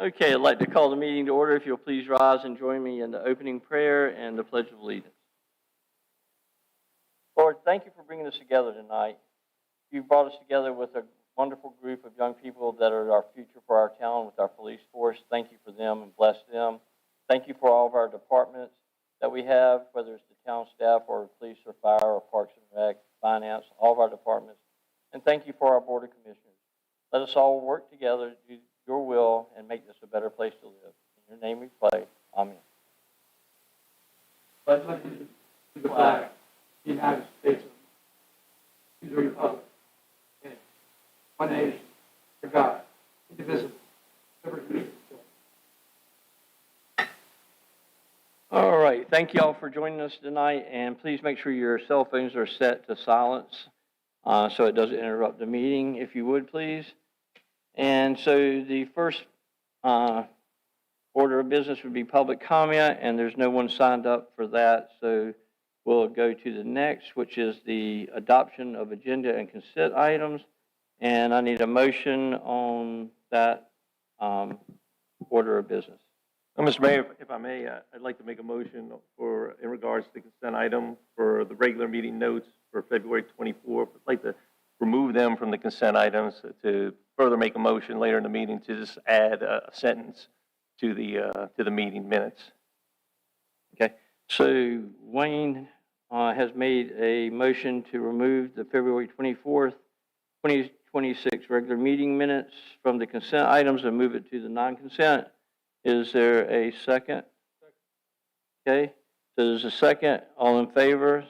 Okay, I'd like to call the meeting to order. If you'll please rise and join me in the opening prayer and the Pledge of Allegiance. Lord, thank you for bringing us together tonight. You've brought us together with a wonderful group of young people that are our future for our town with our police force. Thank you for them and bless them. Thank you for all of our departments that we have, whether it's the town staff or police or fire or parks and rec, finance, all of our departments. And thank you for our board of commissioners. Let us all work together to do your will and make this a better place to live. In your name we pray. Amen. Pledge allegiance to the flag of the United States of America, to the republic, one nation, under God, indivisible, liberty. All right. Thank you all for joining us tonight. And please make sure your cell phones are set to silence so it doesn't interrupt the meeting, if you would, please. And so the first order of business would be public comment, and there's no one signed up for that. So we'll go to the next, which is the adoption of agenda and consent items. And I need a motion on that order of business. Mr. Mayor, if I may, I'd like to make a motion in regards to the consent item for the regular meeting notes for February 24th. I'd like to remove them from the consent items to further make a motion later in the meeting to just add a sentence to the meeting minutes. Okay. So Wayne has made a motion to remove the February 24th, 2026 regular meeting minutes from the consent items and move it to the non-consent. Is there a second? Okay. So there's a second. All in favor?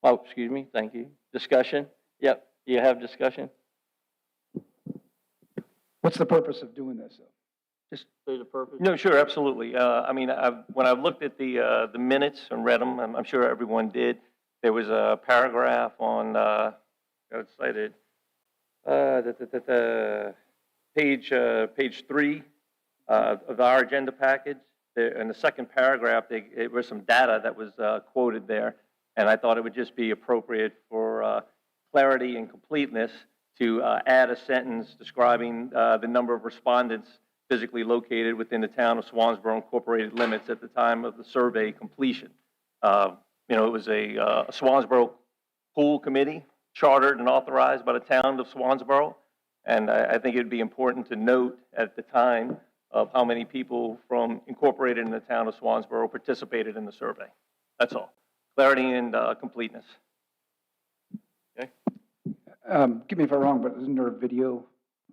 Oh, excuse me. Thank you. Discussion? Yep. You have discussion? What's the purpose of doing this, though? Just say the purpose. No, sure, absolutely. I mean, when I've looked at the minutes and read them, I'm sure everyone did. There was a paragraph on, got it cited, page 3 of our agenda package. In the second paragraph, there was some data that was quoted there, and I thought it would just be appropriate for clarity and completeness to add a sentence describing the number of respondents physically located within the town of Swansboro incorporated limits at the time of the survey completion. It was a Swansboro pool committee chartered and authorized by the town of Swansboro, and I think it'd be important to note at the time of how many people from incorporated in the town of Swansboro participated in the survey. That's all. Clarity and completeness. Okay. Get me if I'm wrong, but isn't there a video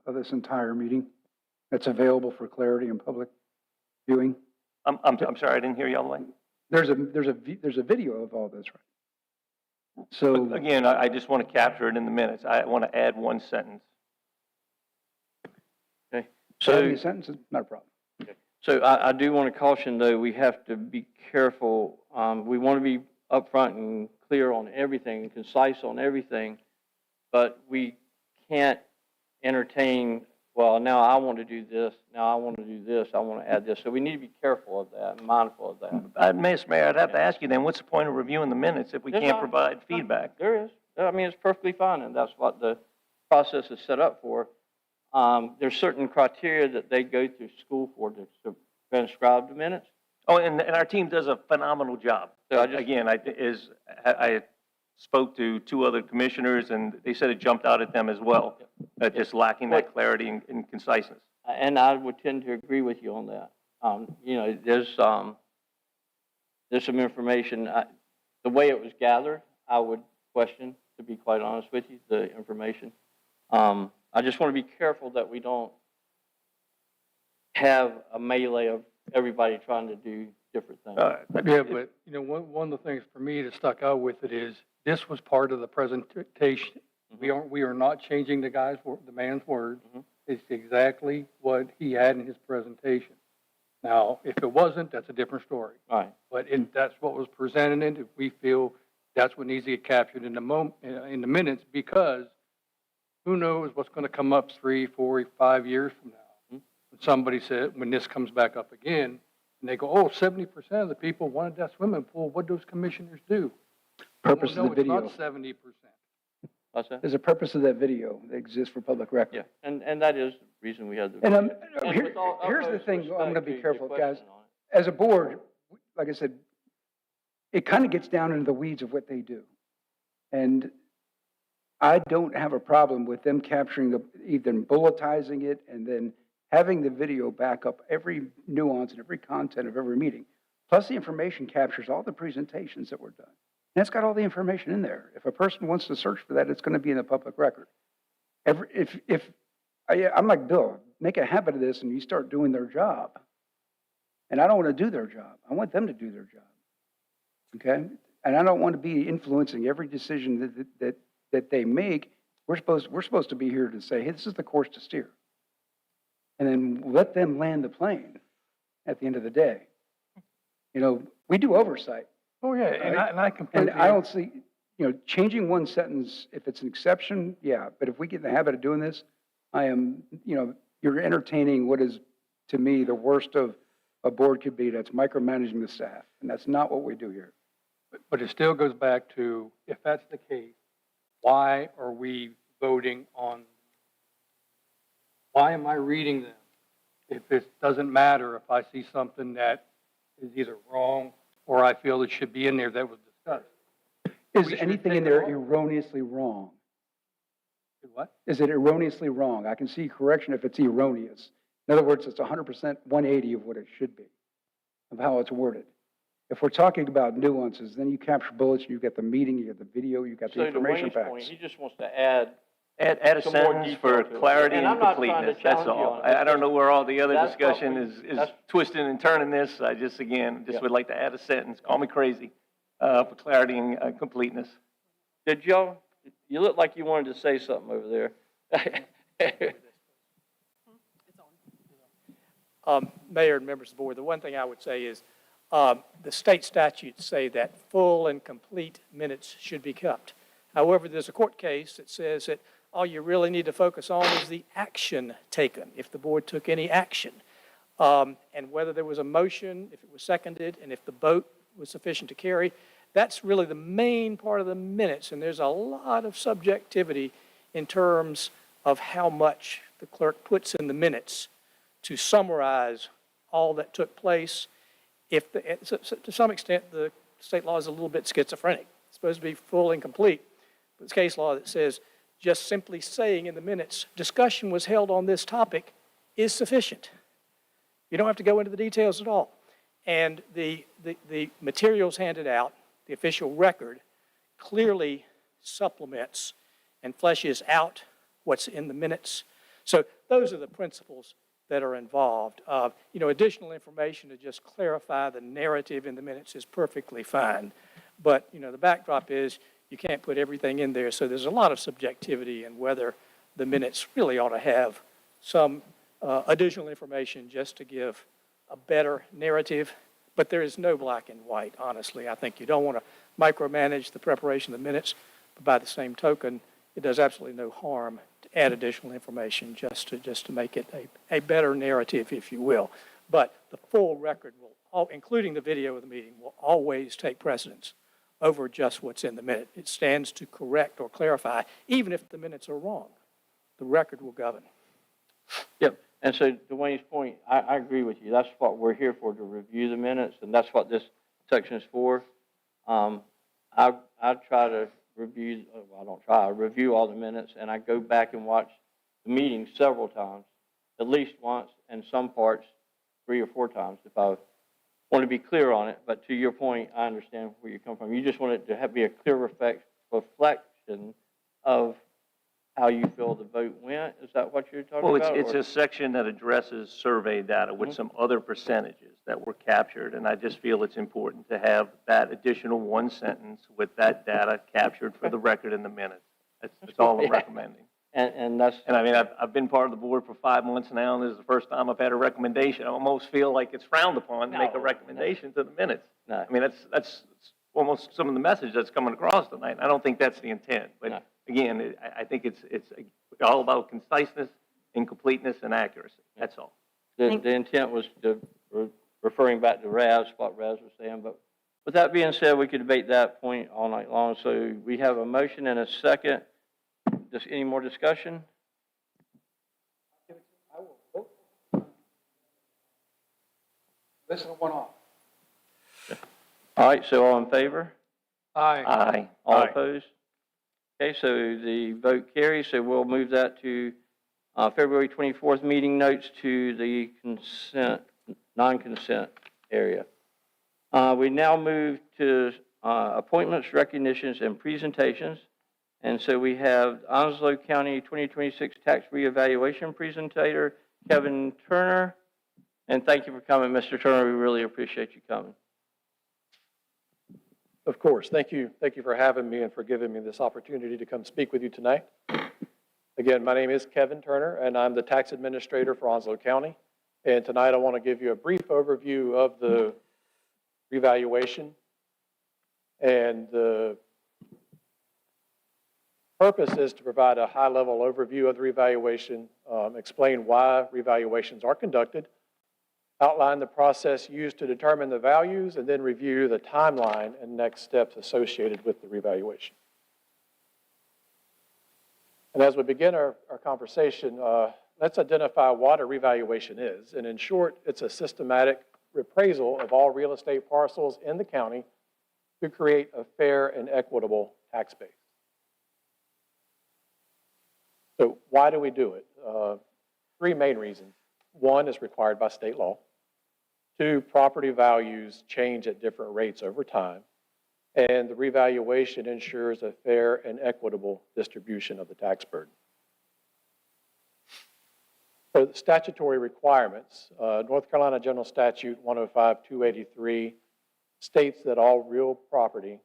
of this entire meeting that's available for clarity and public viewing? I'm sorry, I didn't hear you all the way. There's a video of all this, right? So But again, I just want to capture it in the minutes. I want to add one sentence. Okay. so So, sentences, not a problem. so I do want to caution, though, we have to be careful. We want to be upfront and clear on everything and concise on everything, but we can't entertain, well, now I want to do this, now I want to do this, I want to add this. So we need to be careful of that and mindful of that. Mr. Mayor, I'd have to ask you then, what's the point of reviewing the minutes if we can't provide feedback? There is. I mean, it's perfectly fine, and that's what the process is set up for. There's certain criteria that they go through school for to transcribe the minutes. Oh, and our team does a phenomenal job. So I spoke to 2 other commissioners, and they said it jumped out at them as well, just lacking that clarity and conciseness. And I would tend to agree with you on that. There's some information, the way it was gathered, I would question, to be quite honest with you, the information. I just want to be careful that we don't have a melee of everybody trying to do different things. Yeah, but, one of the things for me that stuck out with it is this was part of the presentation. Mhm. We are not changing the man's words. Mhm. It's exactly what he had in his presentation. Now, if it wasn't, that's a different story. All right. But that's what was presented, and if we feel that's what needs to get captured in the minutes, because who knows what's going to come up 3, 4, 5 years from now. When somebody said, when this comes back up again, and they go, oh, 70% of the people wanted that swimming pool. What do those commissioners do? Purpose of the video. It's not 70%. What's that? There's a purpose of that video that exists for public record. Yeah, and that is the reason we had the. And And here- with all here's the utmost thing, I'm respect gonna be to the careful, guys. question on it. As a board, like I said, it kind of gets down into the weeds of what they do. And I don't have a problem with them capturing either bulletizing it and then having the video back up every nuance and every content of every meeting. Plus the information captures all the presentations that were done. And it's got all the information in there. If a person wants to search for that, it's going to be in the public record. I'm like Bill, make a habit of this and you start doing their job. And I don't want to do their job. I want them to do their job. Okay? And I don't want to be influencing every decision that they make. We're supposed to be here to say, hey, this is the course to steer. And then let them land the plane at the end of the day. You know, we do oversight. Oh, yeah, and I completely. And I don't see, changing one sentence, if it's an exception, yeah. But if we get in the habit of doing this, you're entertaining what is, to me, the worst of a board could be. That's micromanaging the staff. And that's not what we do here. But it still goes back to, if that's the case, why are we voting on, why am I reading them? If it doesn't matter if I see something that is either wrong or I feel it should be in there that was discussed. Is We should anything take in it there off. erroneously wrong? What? Is it erroneously wrong? I can see correction if it's erroneous. In other words, it's 100% 180 of what it should be, of how it's worded. If we're talking about nuances, then you capture bullets, you get the meeting, you get the video, you got the So to information Wayne's point, packs. he just wants to add. Add a Some more sentence detail for to it. clarity And and I'm not trying to completeness, that's challenge you all. on it. I don't know where all the other That's what discussion we- is that's- twisting and turning this. I just, again, Yeah. would like to add a sentence, call me crazy, for clarity and completeness. Did y'all, you look like you wanted to say something over there. Mayor and members of the board, the one thing I would say is the state statutes say that full and complete minutes should be kept. However, there's a court case that says that all you really need to focus on is the action taken, if the board took any action. And whether there was a motion, if it was seconded, and if the vote was sufficient to carry, that's really the main part of the minutes. And there's a lot of subjectivity in terms of how much the clerk puts in the minutes to summarize all that took place. So to some extent, the state law is a little bit schizophrenic. It's supposed to be full and complete. But it's case law that says just simply saying in the minutes, discussion was held on this topic is sufficient. You don't have to go into the details at all. And the materials handed out, the official record, clearly supplements and fleshes out what's in the minutes. So those are the principles that are involved. Additional information to just clarify the narrative in the minutes is perfectly fine. But, the backdrop is you can't put everything in there. So there's a lot of subjectivity in whether the minutes really ought to have some additional information just to give a better narrative. But there is no black and white, honestly. I think you don't want to micromanage the preparation of the minutes. But by the same token, it does absolutely no harm to add additional information just to make it a better narrative, if you will. But the full record will, including the video of the meeting, will always take precedence over just what's in the minute. It stands to correct or clarify, even if the minutes are wrong. The record will govern. Yep, and so to Wayne's point, I agree with you. That's what we're here for, to review the minutes, and that's what this section is for. I try to review, well, I don't try, I review all the minutes, and I go back and watch the meetings several times, at least once, and some parts 3 or 4 times if I want to be clear on it. But to your point, I understand where you come from. You just want it to be a clear reflection of how you feel the vote went. Is that what you're talking Well, about? it's or- a section that addresses survey data with some other percentages that were captured, and I just feel it's important to have that additional one sentence with that data captured for the record in the minutes. That's all I'm recommending. And that's. And I mean, I've been part of the board for 5 months now, and this is the first time I've had a recommendation. I almost feel like it's frowned upon to make a No, recommendation to the minutes. No. I mean, that's almost some of the message that's coming across tonight. I don't think that's the intent, but No. again, I think it's all about conciseness and completeness and accuracy. That's all. The intent was referring back to Raz, what Raz was saying. But with that being said, we could debate that point all night long. So we have a motion and a second just any more discussion? I will vote. Listen to one off. All right, so all in favor? Aye. Aye. All opposed? Okay, so the vote carries, so we'll move that to February 24th meeting notes to the non-consent area. We now move to appointments, recognitions, and presentations. And so we have Onslow County 2026 Tax Reevaluation Presentator, Kevin Turner. And thank you for coming, Mr. Turner. We really appreciate you coming. Of course. Thank you. Thank you for having me and for giving me this opportunity to come speak with you tonight. Again, my name is Kevin Turner, and I'm the tax administrator for Onslow County. And tonight I want to give you a brief overview of the revaluation. And the purpose is to provide a high-level overview of the revaluation, explain why revaluations are conducted, outline the process used to determine the values, and then review the timeline and next steps associated with the revaluation. And as we begin our conversation, let's identify what a revaluation is. And in short, it's a systematic appraisal of all real estate parcels in the county to create a fair and equitable tax base. So why do we do it? Three main reasons. One is required by state law. Two, property values change at different rates over time. And the revaluation ensures a fair and equitable distribution of the tax burden. So the statutory requirements, North Carolina General Statute 105-283 states that all property,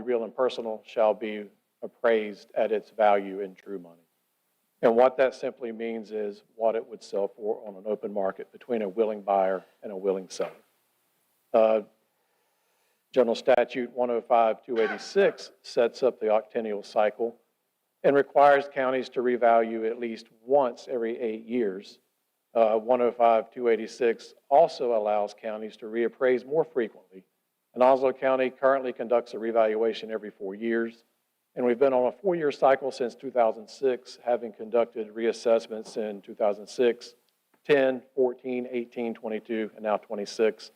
real and personal, shall be appraised at its value in true money. And what that simply means is what it would sell for on an open market between a willing buyer and a willing seller. General Statute 105-286 sets up the octennial cycle and requires counties to revalue at least once every 8 years. 105-286 also allows counties to reappraise more frequently. And Onslow County currently conducts a revaluation every 4 years. And we've been on a 4-year cycle since 2006, having conducted reassessments in 2006, 10, 14, 18, 22, and now 26.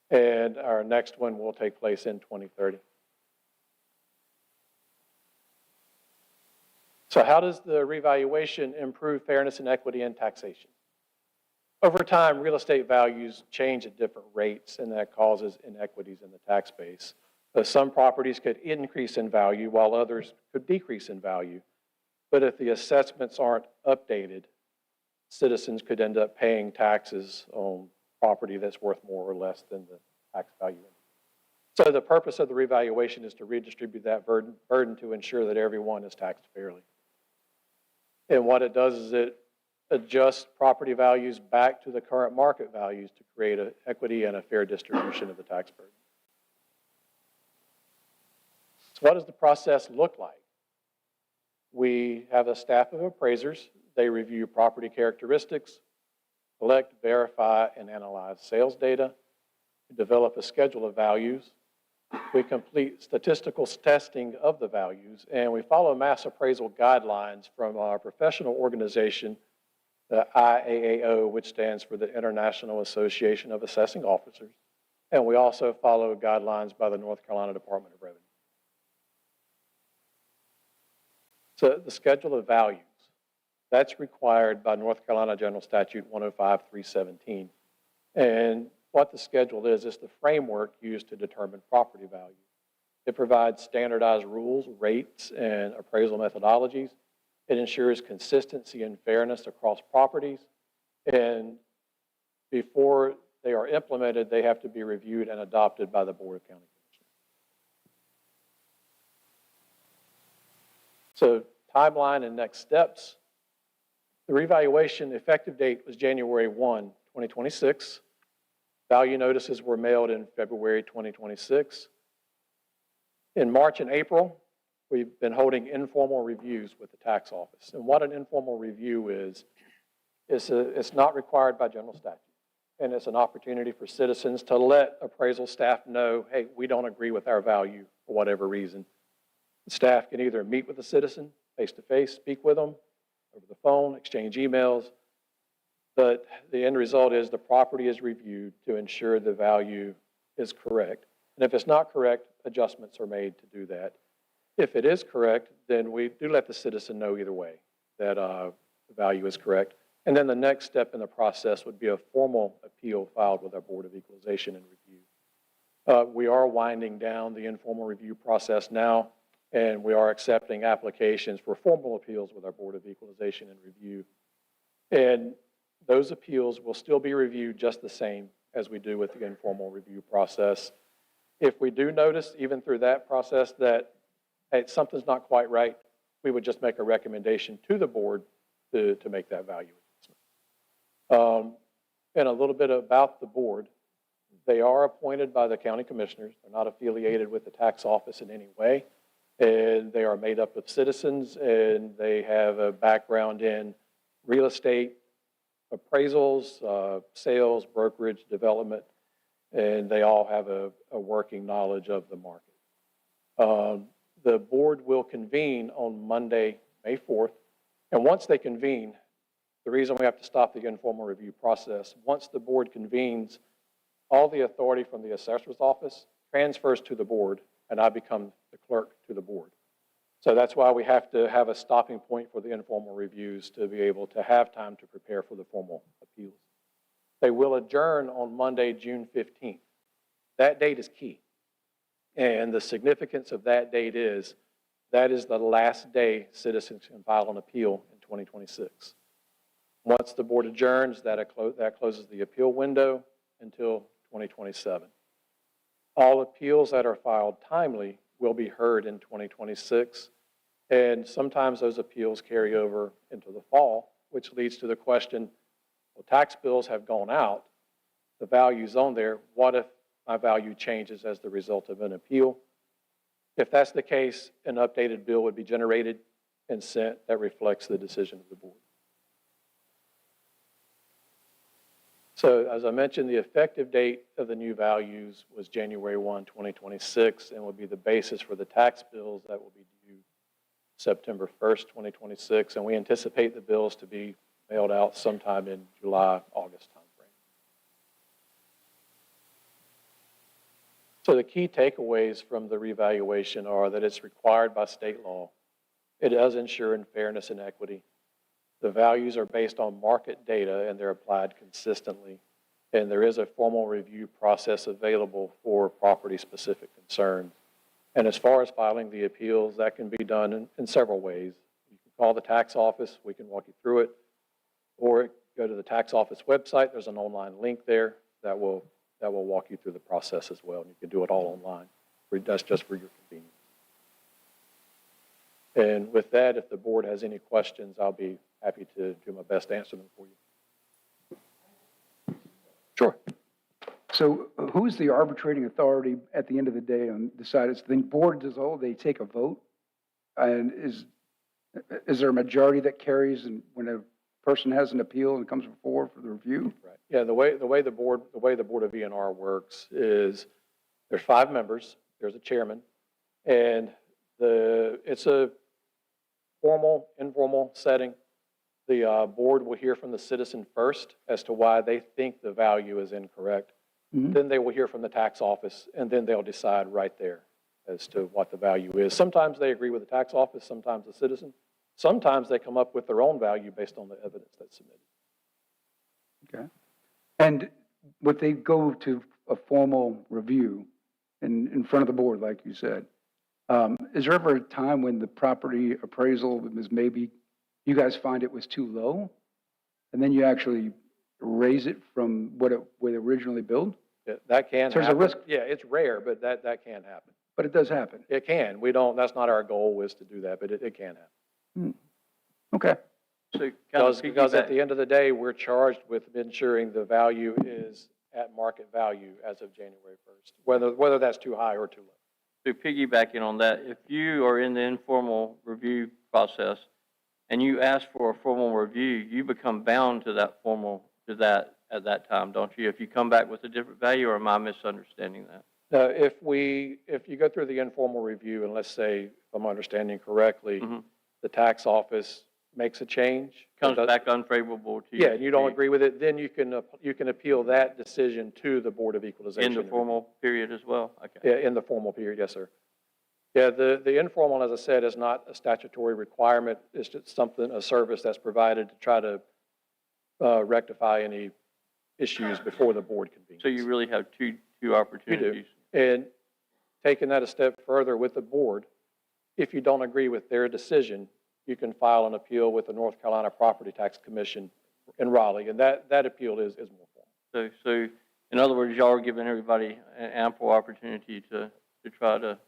And our next one will take place in 2030. So how does the revaluation improve fairness and equity in taxation? Over time, real estate values change at different rates, and that causes inequities in the tax base. Some properties could increase in value while others could decrease in value. But if the assessments aren't updated, citizens could end up paying taxes on property that's worth more or less than the tax value. So the purpose of the revaluation is to redistribute that burden to ensure that everyone is taxed fairly. And what it does is it adjusts property values back to the current market values to create an equity and a fair distribution of the tax burden. So what does the process look like? We have a staff of appraisers. They review property characteristics, collect, verify, and analyze sales data. We develop a schedule of values. We complete statistical testing of the values, and we follow mass appraisal guidelines from our professional organization, the IAAO, which stands for the International Association of Assessing Officers. And we also follow guidelines by the North Carolina Department of Revenue. So the schedule of values, that's required by North Carolina General Statute 105-317. And what the schedule is the framework used to determine property value. It provides standardized rules, rates, and appraisal methodologies. It ensures consistency and fairness across properties. And before they are implemented, they have to be reviewed and adopted by the Board of County Commissioners. So timeline and next steps. The revaluation effective date was January 1, 2026. Value notices were mailed in February 2026. In March and April, we've been holding informal reviews with the tax office. And what an informal review is it's not required by general statute. And it's an opportunity for citizens to let appraisal staff know, hey, we don't agree with our value for whatever reason. The staff can either meet with the citizen face-to-face, speak with them over the phone, exchange emails. But the end result is the property is reviewed to ensure the value is correct. And if it's not correct, adjustments are made to do that. If it is correct, then we do let the citizen know either way that the value is correct. And then the next step in the process would be a formal appeal filed with our Board of Equalization and Review. We are winding down the informal review process now, and we are accepting applications for formal appeals with our Board of Equalization and Review. And those appeals will still be reviewed just the same as we do with the informal review process. If we do notice, even through that process, that hey, something's not quite right, we would just make a recommendation to the board to make that value adjustment. And a little bit about the board. They are appointed by the county commissioners. They're not affiliated with the tax office in any way. And they are made up of citizens, and they have a background in real estate, appraisals, sales, brokerage, development, and they all have a working knowledge of the market. The board will convene on Monday, May 4th, and once they convene, the reason we have to stop the informal review process, once the board convenes, all the authority from the assessor's office transfers to the board, and I become the clerk to the board. So that's why we have to have a stopping point for the informal reviews to be able to have time to prepare for the formal appeals. They will adjourn on Monday, June 15th. That date is key. And the significance of that date is that is the last day citizens can file an appeal in 2026. Once the board adjourns, that closes the appeal window until 2027. All appeals that are filed timely will be heard in 2026, and sometimes those appeals carry over into the fall, which leads to the question, well, tax bills have gone out, the value's on there, what if my value changes as the result of an appeal? If that's the case, an updated bill would be generated and sent that reflects the decision of the board. So as I mentioned, the effective date of the new values was January 1, 2026, and will be the basis for the tax bills that will be due September 1st, 2026, and we anticipate the bills to be mailed out sometime in July, August timeframe. So the key takeaways from the revaluation are that it's required by state law. It does ensure in fairness and equity. The values are based on market data and they're applied consistently. And there is a formal review process available for property-specific concerns. And as far as filing the appeals, that can be done in several ways. You can call the tax office, we can walk you through it, or go to the tax office website. There's an online link there that will walk you through the process as well. And you can do it all online. That's just for your convenience. And with that, if the board has any questions, I'll be happy to do my best to answer them for you. Sure. So who's the arbitrating authority at the end of the day on deciding? The board as a whole, they take a vote? And is there a majority that carries and when a person has an appeal and comes forward for the review? Right. Yeah, the way the board of E&R works is there's 5 members, there's a chairman, and it's a formal, informal setting. The board will hear from the citizen first as to why they think the value is incorrect. Mm-hmm. Then they will hear from the tax office, and then they'll decide right there as to what the value is. Sometimes they agree with the tax office, sometimes the citizen. Sometimes they come up with their own value based on the evidence that's submitted. Okay. And would they go to a formal review in front of the board, like you said? Is there ever a time when the property appraisal is maybe you guys find it was too low, and then you actually raise it from what it was originally billed? Yeah, that can happen. There's a risk. Yeah, it's rare, but that can happen. But it does happen. It can. That's not our goal is to do that, but it can happen. Okay. So Because at the end of the day, we're charged with ensuring the value is at market value as of January 1st, whether that's too high or too low. To piggybacking on that, if you are in the informal review process and you ask for a formal review, you become bound to that at that time, don't you? If you come back with a different value, or am I misunderstanding that? Now, if you go through the informal review, and let's say, if I'm understanding correctly, the tax office makes a change. Comes Does- back unfavorable to you. Yeah, and you don't agree with it, then you can appeal that decision to the Board of Equalization. In the formal period as well? Okay. Yeah, in the formal period, yes, sir. Yeah, the informal, as I said, is not a statutory requirement. It's just something, a service that's provided to try to rectify any issues before the board convenes. So you really have two opportunities? And taking that a step further with the board, if you don't agree with their decision, you can file an appeal with the North Carolina Property Tax Commission in Raleigh, and that appeal is more formal. So in other words, y'all are giving everybody an ample opportunity to try to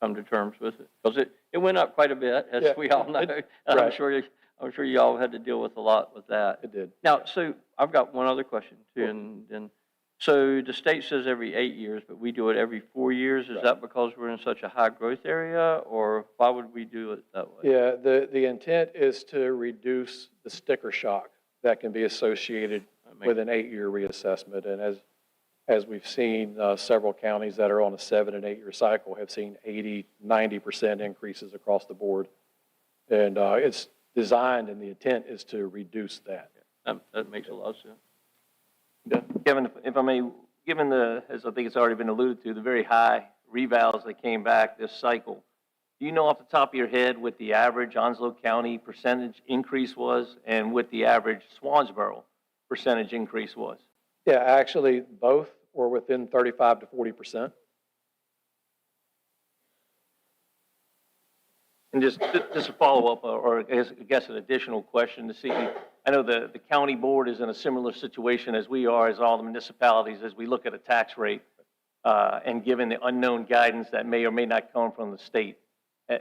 come to terms with it? Because it went up quite a bit, as Yeah, we all know. right. I'm sure y'all had to deal with a lot with that. It did. Now, so I've got one other question too, and so the state says every 8 years, but we do it every 4 years. Is Right. that because we're in such a high growth area, or why would we do it that way? Yeah, the intent is to reduce the sticker shock that can be associated with an 8-year reassessment. And as we've seen, several counties that are on a 7 and 8 year cycle have seen 80, 90% increases across the board. And it's designed, and the intent is to reduce that. That makes a lot of sense. Kevin, if I may, given the, as I think it's already been alluded to, the very high revals that came back this cycle, do you know off the top of your head what the average Onslow County percentage increase was and what the average Swansboro percentage increase was? Yeah, actually, both were within 35 to 40%. And just a follow-up, or I guess an additional question to see, I know the county board is in a similar situation as we are, as all the municipalities, as we look at a tax rate, and given the unknown guidance that may or may not come from the state.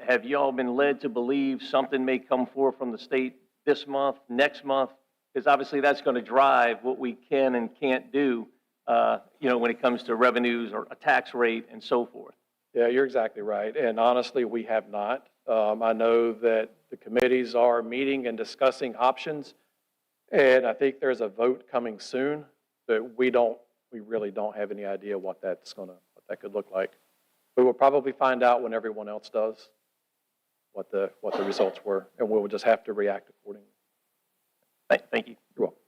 Have you all been led to believe something may come forth from the state this month, next month? Because obviously that's going to drive what we can and can't do, when it comes to revenues or a tax rate and so forth. Yeah, you're exactly right. And honestly, we have not. I know that the committees are meeting and discussing options, and I think there's a vote coming soon, but we really don't have any idea what that could look like. We will probably find out when everyone else does what the results were, and we will just have to react accordingly. Thank you. You're welcome.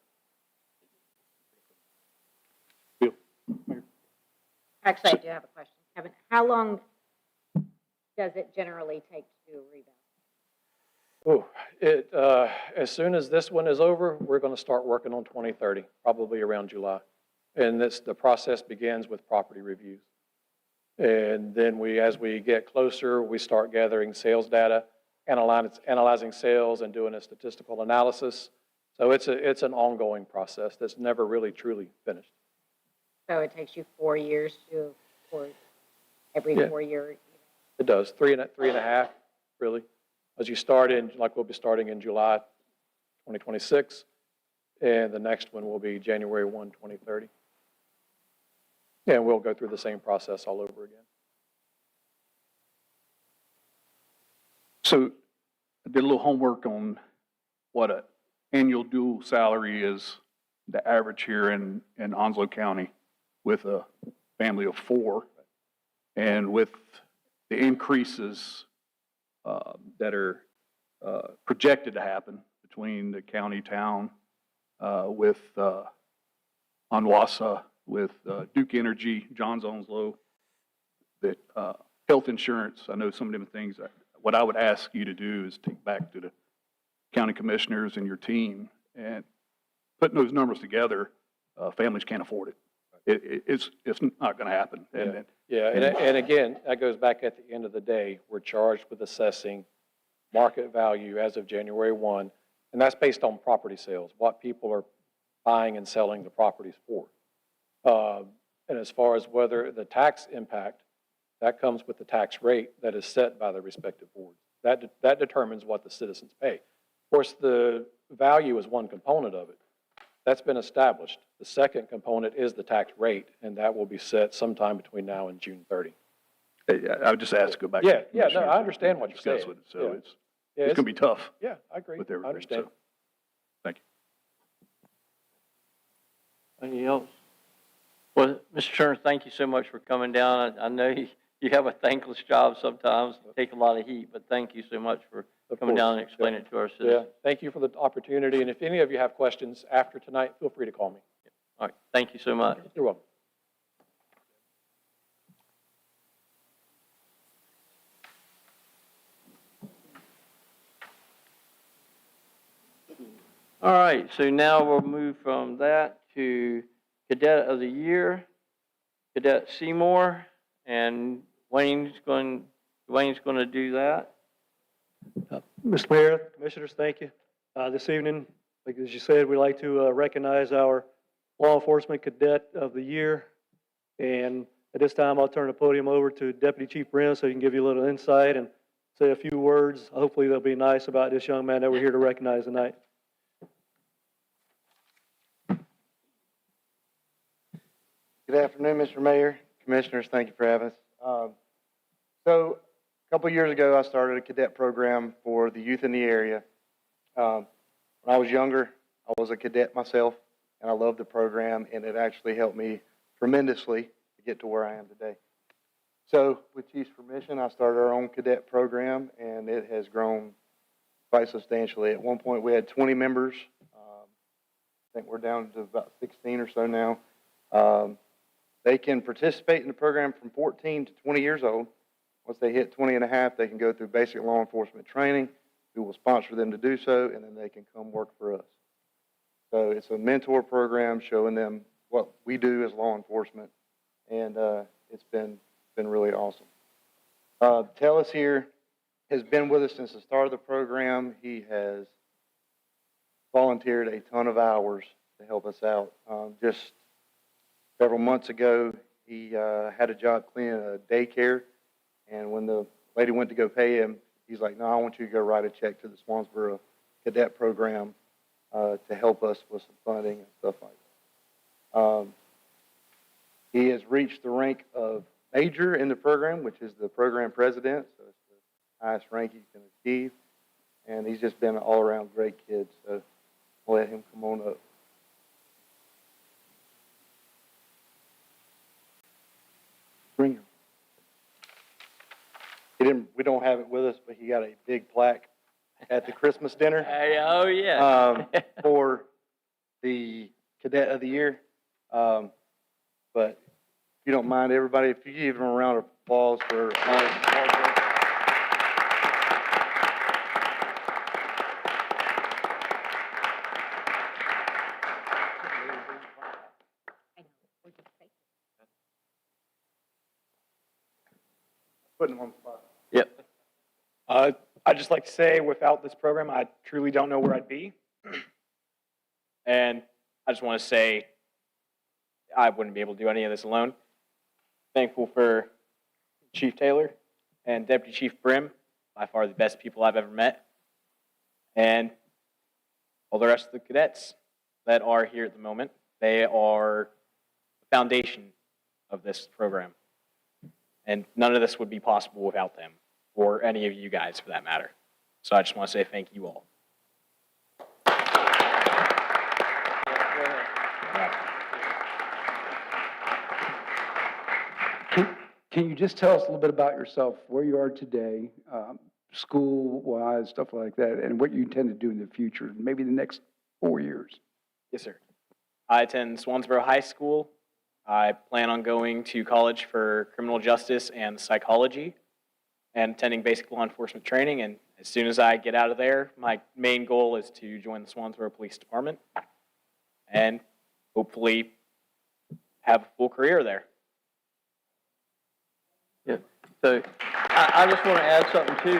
Actually, I do have a question. Kevin, how long does it generally take to do a rebound? As soon as this one is over, we're going to start working on 2030, probably around July. And the process begins with property reviews. And then as we get closer, we start gathering sales data, analyzing sales and doing a statistical analysis. So it's an ongoing process that's never really truly finished. So it takes you 4 years for every Yeah. 4 year? It does, three and a half, really. As you start we'll be starting in July 2026, and the next one will be January 1, 2030. And we'll go through the same process all over again. So I did a little homework on what an annual dual salary is, the average here in Onslow County with a family of 4. And with the increases that are projected to happen between the county town with Onwassa, with Duke Energy, Johns Onslow, that health insurance, I know some of them things. What I would ask you to do is take back to the county commissioners and your team and putting those numbers together. Families can't afford it. It's not going to happen. And again, that goes back at the end of the day, we're charged with assessing market value as of January 1, and that's based on property sales, what people are buying and selling the properties for. And as far as whether the tax impact, that comes with the tax rate that is set by the respective boards. That determines what the citizens pay. Of course, the value is one component of it. That's been established. The second component is the tax rate, and that will be set sometime between now and June 30. I would just ask to go back. Yeah, to the no, I commissioners understand what and you're discuss saying. with it. So Yeah. it's going to be tough Yeah, I agree. with everything. I understand. So, thank you. Anything else? Well, Mr. Turner, thank you so much for coming down. I know you have a thankless job sometimes, take a lot of heat, but thank you so much for Of coming course. down and explaining it to our Yeah, citizens. thank you for the opportunity, and if any of you have questions after tonight, feel free to call me. All right, thank you so much. You're welcome. All right, so now we'll move from that to Cadet of the Year, Cadet Seymour, and Wayne's going to do that. Mr. Mayor, Commissioners, thank you. This evening, like as you said, we'd like to recognize our Law Enforcement Cadet of the Year. And at this time, I'll turn the podium over to Deputy Chief Brim so he can give you a little insight and say a few words. Hopefully, they'll be nice about this young man that we're here to recognize tonight. Good afternoon, Mr. Mayor, Commissioners. Thank you for having us. So, a couple of years ago, I started a cadet program for the youth in the area. When I was younger, I was a cadet myself, and I loved the program, and it actually helped me tremendously to get to where I am today. So, with Chief's permission, I started our own cadet program, and it has grown quite substantially. At one point, we had 20 members. I think we're down to about 16 or so now. They can participate in the program from 14 to 20 years old. Once they hit 20 and a half, they can go through basic law enforcement training. We will sponsor them to do so, and then they can come work for us. So it's a mentor program showing them what we do as law enforcement, and it's been really awesome. Tellis here has been with us since the start of the program. He has volunteered a ton of hours to help us out. Just several months ago, he had a job cleaning a daycare, and when the lady went to go pay him, he's like, "No, I want you to go write a check to the Swansboro Cadet Program to help us with some funding and stuff like that." He has reached the rank of major in the program, which is the program president, so it's the highest rank you can achieve, and he's just been an all-around great kid, so we'll let him come on up. Bring him. We don't have it with us, but he got a big plaque at the Christmas dinner. Hey, oh, yeah. For the Cadet of the Year. But if you don't mind, everybody, if you give him a round of applause for all his hard work. Putting him on the spot. Yep. I'd just like to say, without this program, I truly don't know where I'd be. And I just want to say, I wouldn't be able to do any of this alone. Thankful for Chief Taylor and Deputy Chief Brim, by far the best people I've ever met. And all the rest of the cadets that are here at the moment. They are the foundation of this program. And none of this would be possible without them, or any of you guys for that matter. So I just want to say thank you all. Can you just tell us a little bit about yourself, where you are today, school-wise, stuff like that, and what you intend to do in the future, maybe the next 4 years? Yes, sir. I attend Swansboro High School. I plan on going to college for criminal justice and psychology and attending basic law enforcement training. And as soon as I get out of there, my main goal is to join the Swansboro Police Department and hopefully have a full career there. Yeah. So I just want to add something too.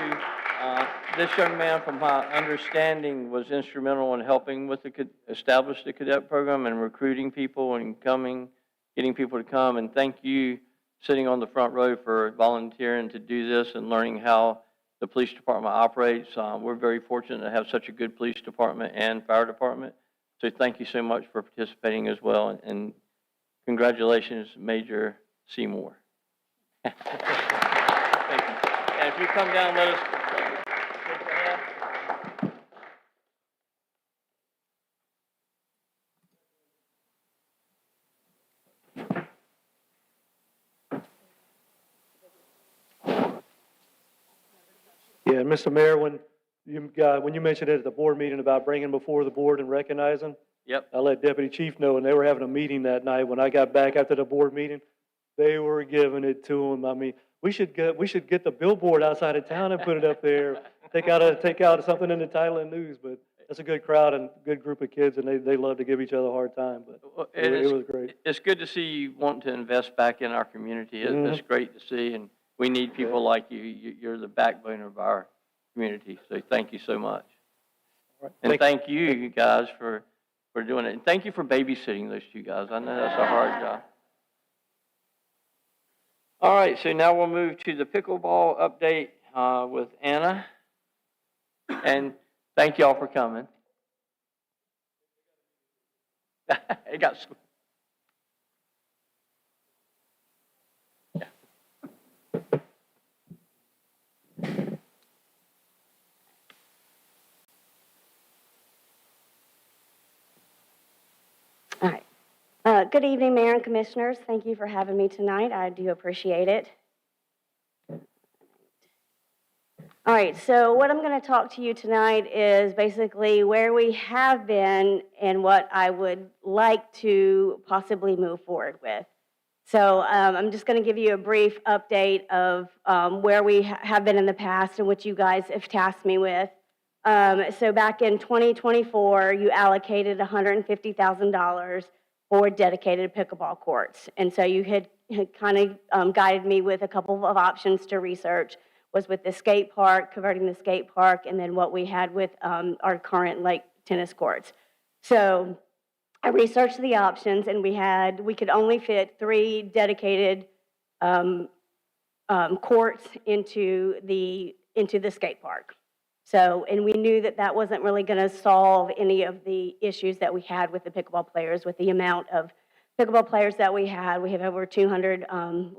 This young man, from my understanding, was instrumental in helping with establish the cadet program and recruiting people and getting people to come. And thank you, sitting on the front row, for volunteering to do this and learning how the police department operates. We're very fortunate to have such a good police department and fire department. So thank you so much for participating as well. And congratulations, Major Seymour. Thank you. And if you come down, let us. Yeah, Mr. Mayor, when when you mentioned it at the board meeting about bringing before the board and recognizing, Yep. I let Deputy Chief know, and they were having a meeting that night. When I got back after the board meeting, they were giving it to him. I mean, we should get the billboard outside of town and put it up there. Take out something in the title and news, but that's a good crowd and good group of kids, and they love to give each other a hard time, but Well, it was great. It's good to see you wanting to invest back in our community. Mm-hmm. It's great to see, and we need people like you. You're the backbone of our community, so thank you so much. All right. And thank you guys for doing it. And thank you for babysitting those two guys. I know that's a hard job. All right, so now we'll move to the pickleball update with Anna. And thank y'all for coming. It got All right. Good evening, Mayor and Commissioners. Thank you for having me tonight. I do appreciate it. All right, so what I'm going to talk to you tonight is basically where we have been and what I would like to possibly move forward with. So I'm just going to give you a brief update of where we have been in the past and what you guys have tasked me with. So back in 2024, you allocated $150,000 for dedicated pickleball courts. And so you had kind of guided me with a couple of options to research, was with the skate park, converting the skate park, and then what we had with our current lake tennis courts. So I researched the options, and we could only fit 3 dedicated courts into the skate park. So, and we knew that that wasn't really going to solve any of the issues that we had with the pickleball players, with the amount of pickleball players that we had. We have over 200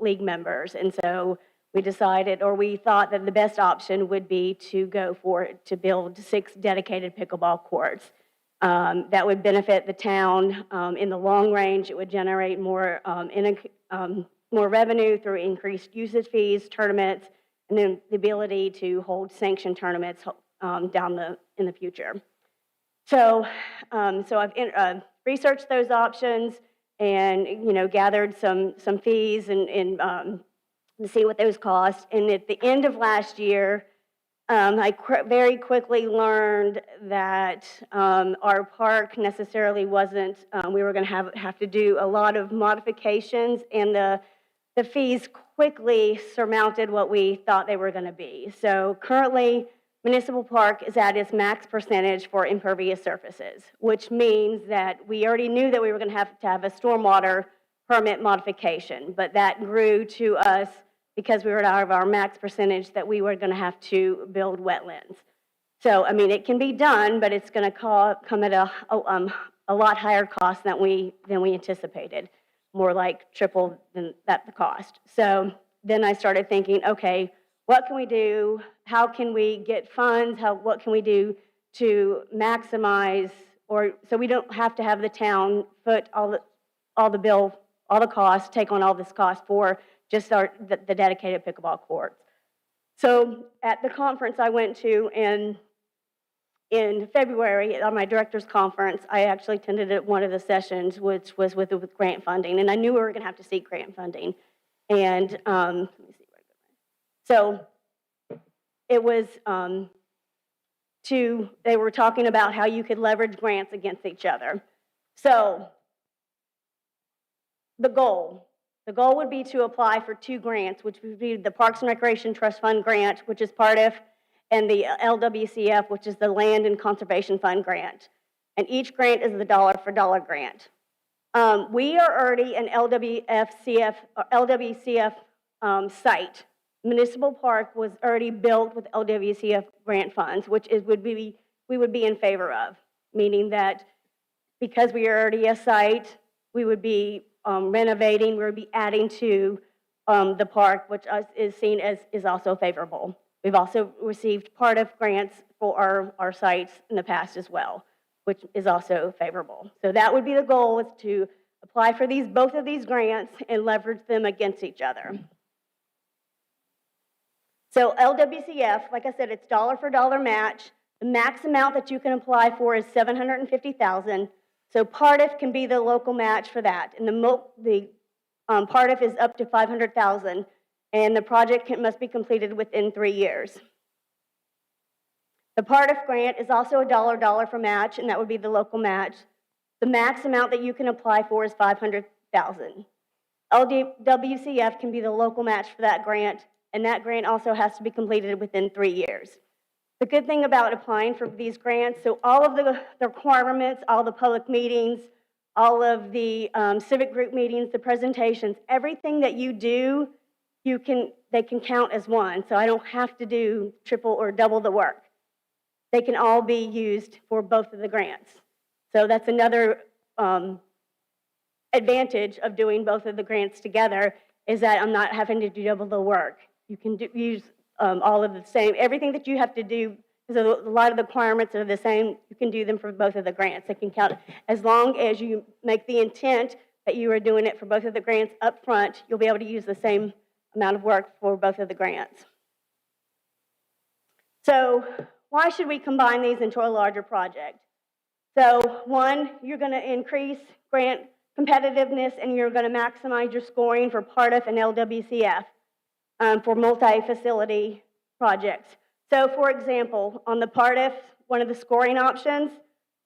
league members, and so we decided, or we thought that the best option would be to build 6 dedicated pickleball courts. That would benefit the town in the long range. It would generate more revenue through increased usage fees, tournaments, and then the ability to hold sanctioned tournaments in the future. So, I've researched those options and gathered some fees and to see what those cost. And at the end of last year, I very quickly learned that our park necessarily wasn't. We were going to have to do a lot of modifications, and the fees quickly surmounted what we thought they were going to be. So currently, Municipal Park is at its max percentage for impervious surfaces, which means that we already knew that we were going to have a stormwater permit modification, but that grew to us because we were out of our max percentage that we were going to have to build wetlands. So, I mean, it can be done, but it's going to come at a lot higher cost than we anticipated, more like triple than that the cost. So then I started thinking, okay, what can we do? How can we get funds? What can we do to maximize, or so we don't have to have the town foot all the costs, take on all this cost for just the dedicated pickleball courts. So at the conference I went to in February, on my director's conference, I actually attended one of the sessions, which was with grant funding, and I knew we were going to have to seek grant funding. And let me see. So it was they were talking about how you could leverage grants against each other. So the goal would be to apply for 2 grants, which would be the Parks and Recreation Trust Fund grant, which is part of, and the LWCF, which is the Land and Conservation Fund grant. And each grant is the dollar for dollar grant. We are already an LWCF site. Municipal Park was already built with LWCF grant funds, which we would be in favor of, meaning that because we are already a site, we would be renovating, we would be adding to the park, which is seen as is also favorable. We've also received part of grants for our sites in the past as well, which is also favorable. So that would be the goal, is to apply for both of these grants and leverage them against each other. So LWCF, like I said, it's dollar for dollar match. The max amount that you can apply for is $750,000. So Partif can be the local match for that. And the Partif is up to $500,000. And the project must be completed within 3 years. The Partif grant is also a dollar for match, and that would be the local match. The max amount that you can apply for is $500,000. LWCF can be the local match for that grant, and that grant also has to be completed within 3 years. The good thing about applying for these grants, so all of the requirements, all the public meetings, all of the civic group meetings, the presentations, everything that you do, they can count as one. So I don't have to do triple or double the work. They can all be used for both of the grants. So that's another advantage of doing both of the grants together, is that I'm not having to do double the work. You can use all of the same, everything that you have to do, because a lot of the requirements are the same, you can do them for both of the grants. They can count, as long as you make the intent that you are doing it for both of the grants up front, you'll be able to use the same amount of work for both of the grants. So why should we combine these into a larger project? So one, you're going to increase grant competitiveness, and you're going to maximize your scoring for Partif and LWCF for multi-facility projects. So for example, on the Partif, one of the scoring options,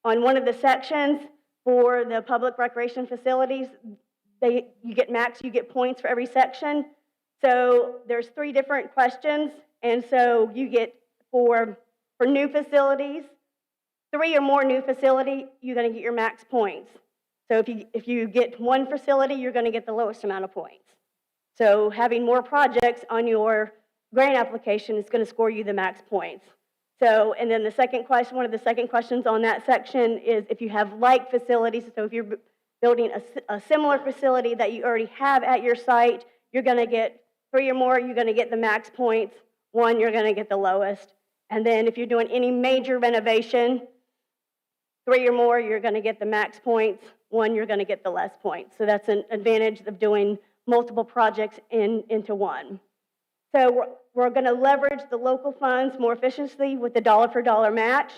on one of the sections for the public recreation facilities, you get points for every section. So there's 3 different questions, and so you get for new facilities, 3 or more new facility, you're going to get your max points. So if you get 1 facility, you're going to get the lowest amount of points. So having more projects on your grant application is going to score you the max points. So, and then the second question, one of the second questions on that section is if you have like facilities, so if you're building a similar facility that you already have at your site, you're going to get 3 or more, you're going to get the max points. 1, you're going to get the lowest. And then if you're doing any major renovation, 3 or more, you're going to get the max points. 1, you're going to get the less points. So that's an advantage of doing multiple projects into one. So we're going to leverage the local funds more efficiently with the dollar-for-dollar match.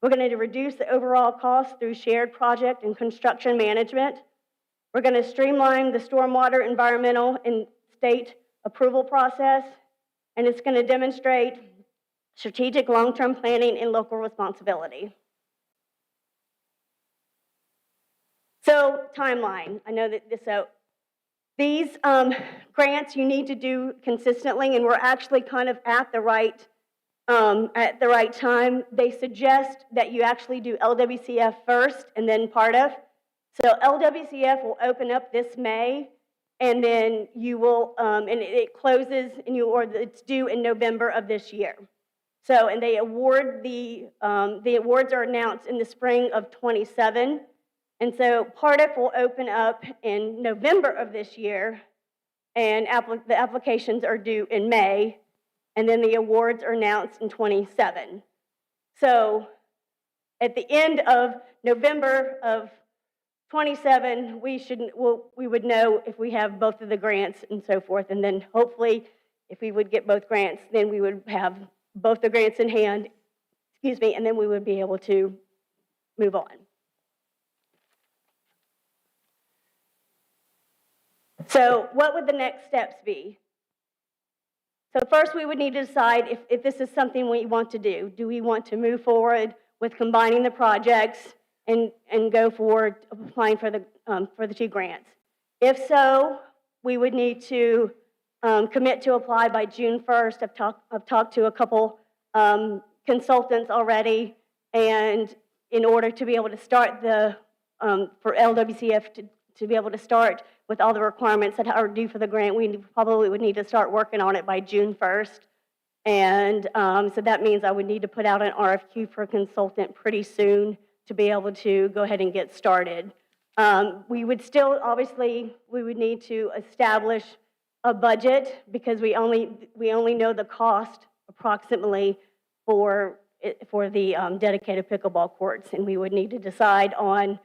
We're going to reduce the overall cost through shared project and construction management. We're going to streamline the stormwater, environmental, and state approval process. And it's going to demonstrate strategic long-term planning and local responsibility. So timeline, I know that these grants you need to do consistently, and we're actually kind of at the right time. They suggest that you actually do LWCF first and then Partif. So LWCF will open up this May, and then you will, and it closes, it's due in November of this year. So, and the awards are announced in the spring of 27. And so Partif will open up in November of this year, and the applications are due in May, and then the awards are announced in 27. So at the end of November of 27, we would know if we have both of the grants and so forth, and then hopefully if we would get both grants, then we would have both the grants in hand, and then we would be able to move on. So what would the next steps be? So first we would need to decide if this is something we want to do. Do we want to move forward with combining the projects and go forward applying for the 2 grants? If so, we would need to commit to apply by June 1st. I've talked to a couple consultants already, and in order to be able to start for LWCF to be able to start with all the requirements that are due for the grant, we probably would need to start working on it by June 1st. And so that means I would need to put out an RFQ for a consultant pretty soon to be able to go ahead and get started. We would still, obviously, we would need to establish a budget because we only know the cost approximately for the dedicated pickleball courts, and we would need to decide on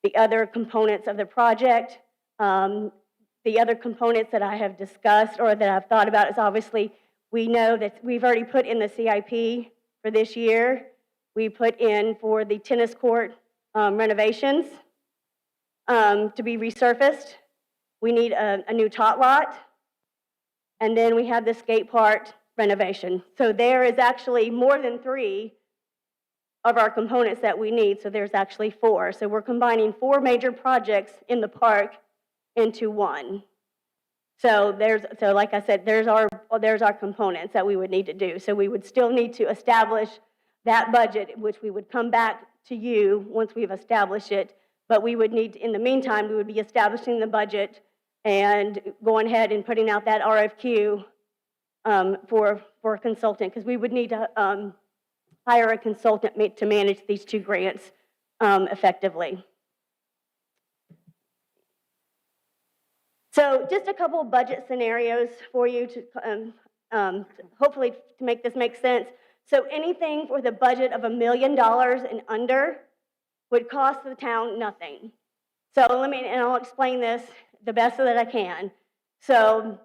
the other components of the project. The other components that I have discussed or that I've thought about is obviously we know that we've already put in the CIP for this year we put in for the tennis court renovations to be resurfaced. We need a new tot lot. And then we have the skate park renovation. So there is actually more than 3 of our components that we need, so there's actually 4. So we're combining 4 major projects in the park into one. So like I said, there's our components that we would need to do. So we would still need to establish that budget, which we would come back to you once we've established it. But we would need, in the meantime, we would be establishing the budget and going ahead and putting out that RFQ for a consultant, because we would need to hire a consultant to manage these 2 grants effectively. So just a couple of budget scenarios for you to hopefully to make this make sense. So anything with a budget of $1 million and under would cost the town nothing. So and I'll explain this the best that I can. So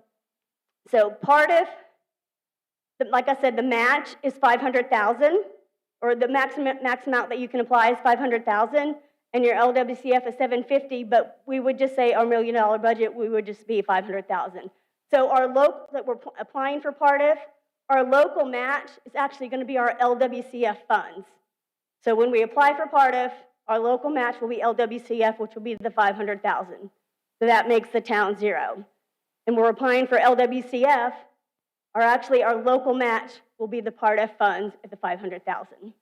part of, like I said, the match is $500,000, or the max amount that you can apply is $500,000, and your LWCF is $750,000. But we would just say our $1 million budget, we would just be $500,000. So our local that we're applying for part of, our local match is actually going to be our LWCF funds. So when we apply for part of, our local match will be LWCF, which will be the $500,000. So that makes the town 0. And we're applying for LWCF, our local match will be the Part F funds at the $500,000.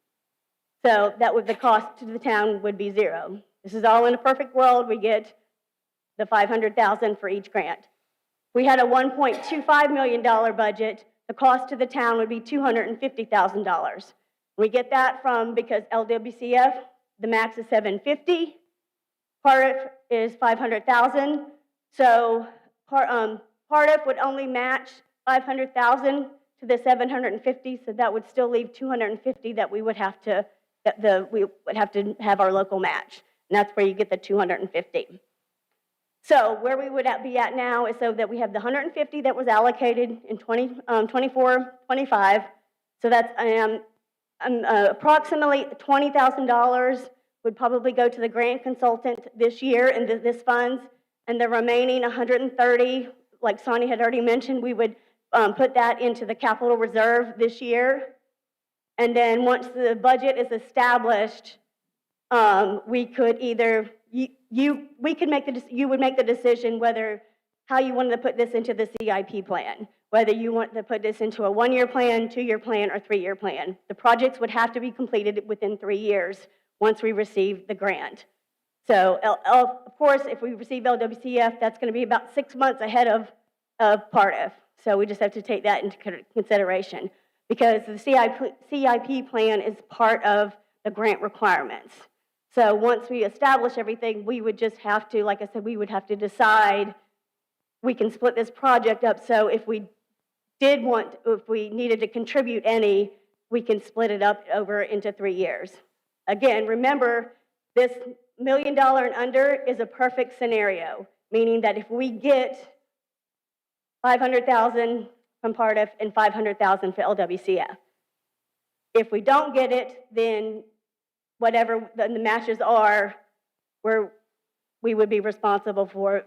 So that would, the cost to the town would be 0. This is all in a perfect world. We get the $500,000 for each grant. We had a $1.25 million budget. The cost to the town would be $250,000. We get that from, because LWCF, the max is $750,000. Part F is $500,000. So Part F would only match $500,000 to the $750,000. So that would still leave $250,000 that we would have to have our local match, and that's where you get the $250,000. So where we would be at now is so that we have the $150,000 that was allocated in 24-25. So that's approximately $20,000 would probably go to the grant consultant this year in this funds, and the remaining $130,000, like Sonny had already mentioned, we would put that into the capital reserve this year. And then once the budget is established, we could either you would make the decision how you wanted to put this into the CIP plan, whether you want to put this into a 1-year plan, 2-year plan, or 3-year plan. The projects would have to be completed within 3 years once we receive the grant. So, of course, if we receive LWCF, that's going to be about 6 months ahead of Part F. So we just have to take that into consideration, because the CIP plan is part of the grant requirements. So once we establish everything, we would just have to, like I said, we would have to decide, we can split this project up, so if we needed to contribute any, we can split it up over into 3 years. Again, remember, this $1 million and under is a perfect scenario, meaning that if we get $500,000 from Part F and $500,000 for LWCF. If we don't get it, then whatever the matches are, we would be responsible for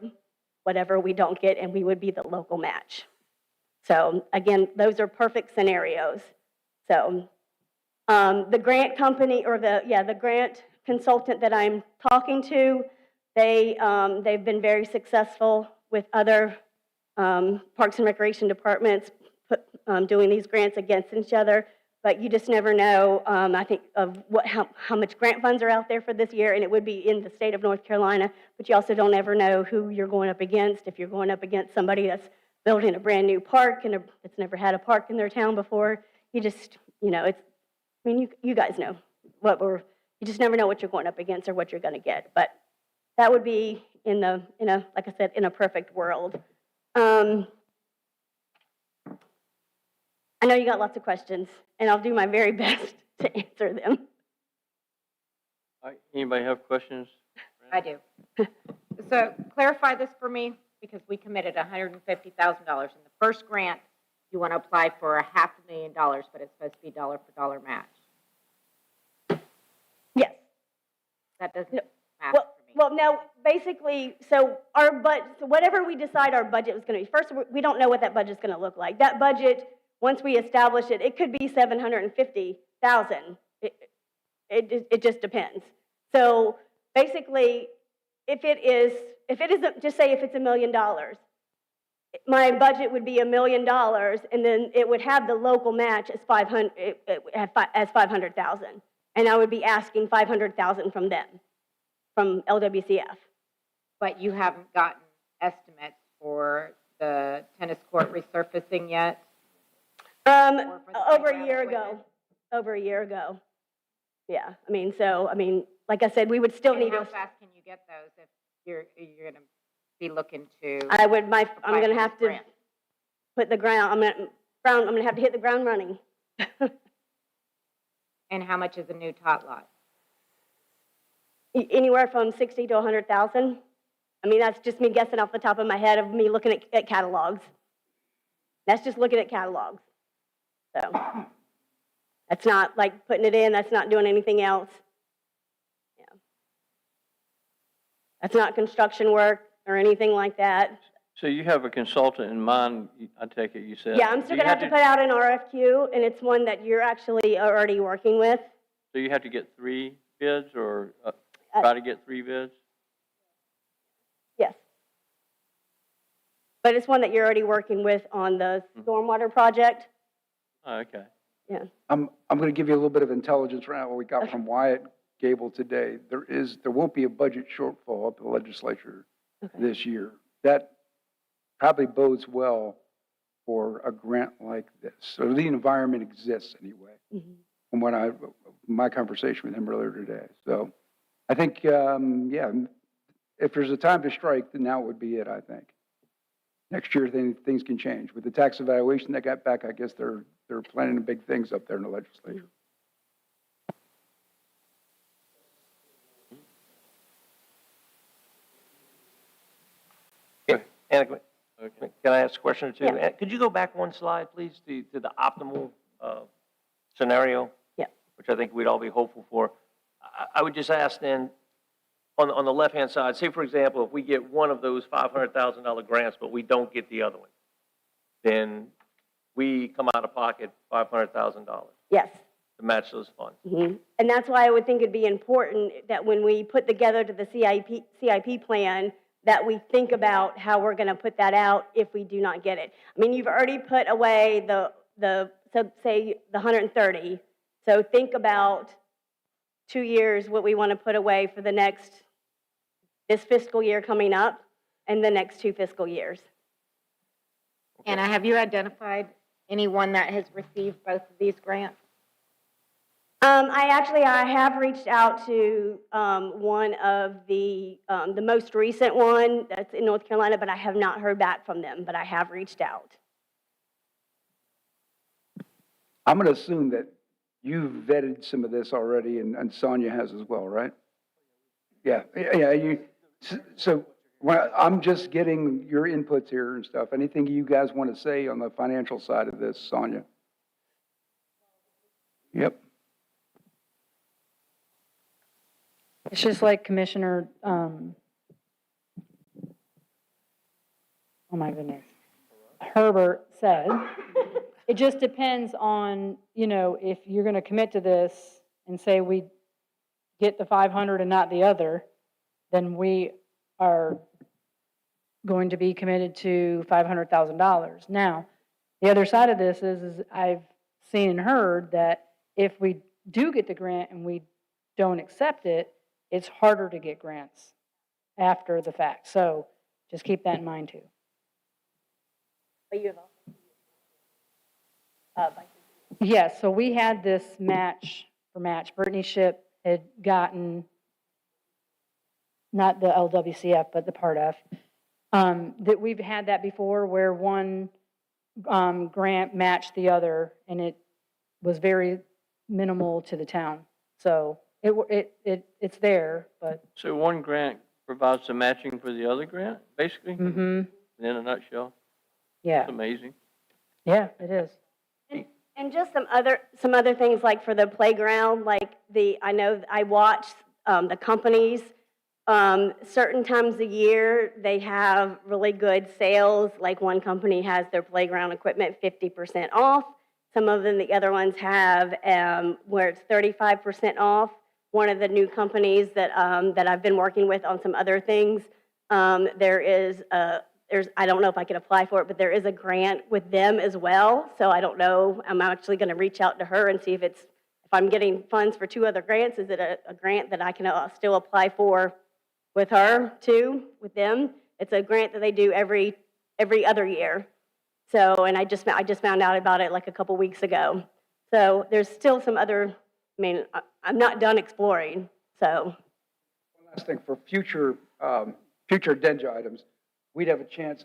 whatever we don't get, and we would be the local match. So again, those are perfect scenarios. So the grant company, or the grant consultant that I'm talking to, they've been very successful with other Parks and Recreation departments doing these grants against each other, but you just never know, I think, of how much grant funds are out there for this year, and it would be in the state of North Carolina, but you also don't ever know who you're going up against. If you're going up against somebody that's building a brand new park and that's never had a park in their town before, you just, you guys know you just never know what you're going up against or what you're going to get, but that would be like I said, in a perfect world. I know you got lots of questions, and I'll do my very best to answer them. All right, anybody have questions? I do. So clarify this for me, because we committed $150,000. In the first grant, you want to apply for $500,000, but it's supposed to be dollar for dollar match. That doesn't matter Well, for me. well, no, basically, so so whatever we decide our budget was going to be, first, we don't know what that budget's going to look like. That budget, once we establish it, it could be 750,000. It just depends. So basically, if it isn't, just say if it's $1 million, my budget would be $1 million, and then it would have the local match as 500,000. And I would be asking 500,000 from them, from LWCF. But you haven't gotten estimates for the tennis court resurfacing yet? Or for the Over a playground year ago. equipment? Over a year ago. Yeah, like I said, we would still And need how to, fast can you get those if you're going to be looking to? I'm going to for have to grant? put the ground, I'm going to have to hit the ground running. And how much is a new tot lot? Anywhere from 60 to 100,000. I mean, that's just me guessing off the top of my head of me looking at catalogs. That's just looking at catalogs. So that's not like putting it in, that's not doing anything else. Yeah. That's not construction work or anything like that. So you have a consultant in mind, I take it you said? Yeah, I'm still going to have to put out an RFQ, and it's one that you're actually already working with. So you have to get 3 bids or try to get 3 bids? Yes. But it's one that you're already working with on the stormwater project. Oh, okay. Yeah. I'm going to give you a little bit of intelligence right now, what we got from Wyatt Gable today. There won't be a budget shortfall at the legislature this year. That probably bodes well for a grant like this. So the environment exists anyway, from my conversation with him earlier today. So I think, if there's a time to strike, then now would be it, I think. Next year, things can change. With the tax evaluation that got back, I guess they're planning big things up there in the legislature. Anna, Okay. can I ask a question or two? Yeah. Could you go back one slide, please, to the optimal scenario? Yeah. Which I think we'd all be hopeful for. I would just ask then, on the left-hand side, say, for example, if we get one of those $500,000 grants, but we don't get the other one, then we come out of pocket $500,000 Yes. to match those funds. And that's why I would think it'd be important that when we put together to the CIP plan, that we think about how we're going to put that out if we do not get it. I mean, you've already put away so say the 130. So think about 2 years what we want to put away for this fiscal year coming up and the next 2 fiscal years. Anna, have you identified anyone that has received both of these grants? I have reached out to one of the most recent one that's in North Carolina, but I have not heard back from them, but I have reached out. I'm going to assume that you've vetted some of this already, and Sonia has as well, right? Yeah. So I'm just getting your inputs here and stuff. Anything you guys want to say on the financial side of this, Sonia? Yep. It's just like Commissioner, oh my goodness, Herbert said. It just depends on, if you're going to commit to this and say we get the 500 and not the other, then we are going to be committed to $500,000. Now, the other side of this is I've seen and heard that if we do get the grant and we don't accept it, it's harder to get grants after the fact. So just keep that in mind too. But you have Yes, so we had this match. Brittany Ship had gotten, not the LWCF, but the Part F, that we've had that before where one grant matched the other, and it was very minimal to the town. So it's there, but. So one grant provides the matching for the other grant, basically? In a nutshell? Yeah. It's amazing. Yeah, it is. And just some other things like for the playground, like I know I watched the companies. Certain times a year, they have really good sales, like one company has their playground equipment 50% off. Some of them, the other ones have where it's 35% off. One of the new companies that I've been working with on some other things, there's I don't know if I can apply for it, but there is a grant with them as well. So I don't know. I'm actually going to reach out to her and see if I'm getting funds for 2 other grants. Is it a grant that I can still apply for with her too, with them? It's a grant that they do every other year. So, and I just found out about it like a couple weeks ago. So there's still some other. I mean, I'm not done exploring. So. One last thing for future agenda items, we'd have a chance.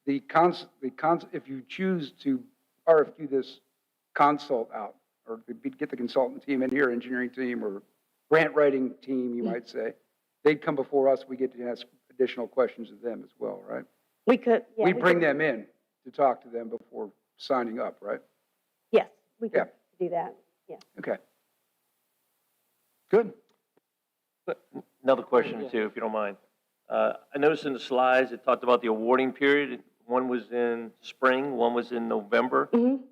If you choose to RFQ this consult out, or get the consultant team in here, engineering team, or grant writing team, you might say, they'd come before us. We get to ask additional questions of them as well, right? We could. Yeah, we bring them in to talk to them before signing up, right? Yes, we could do that. Yeah. Okay. Good. Another question too, if you don't mind. I noticed in the slides, it talked about the awarding period. One was in spring, one was in November. Mm-hmm.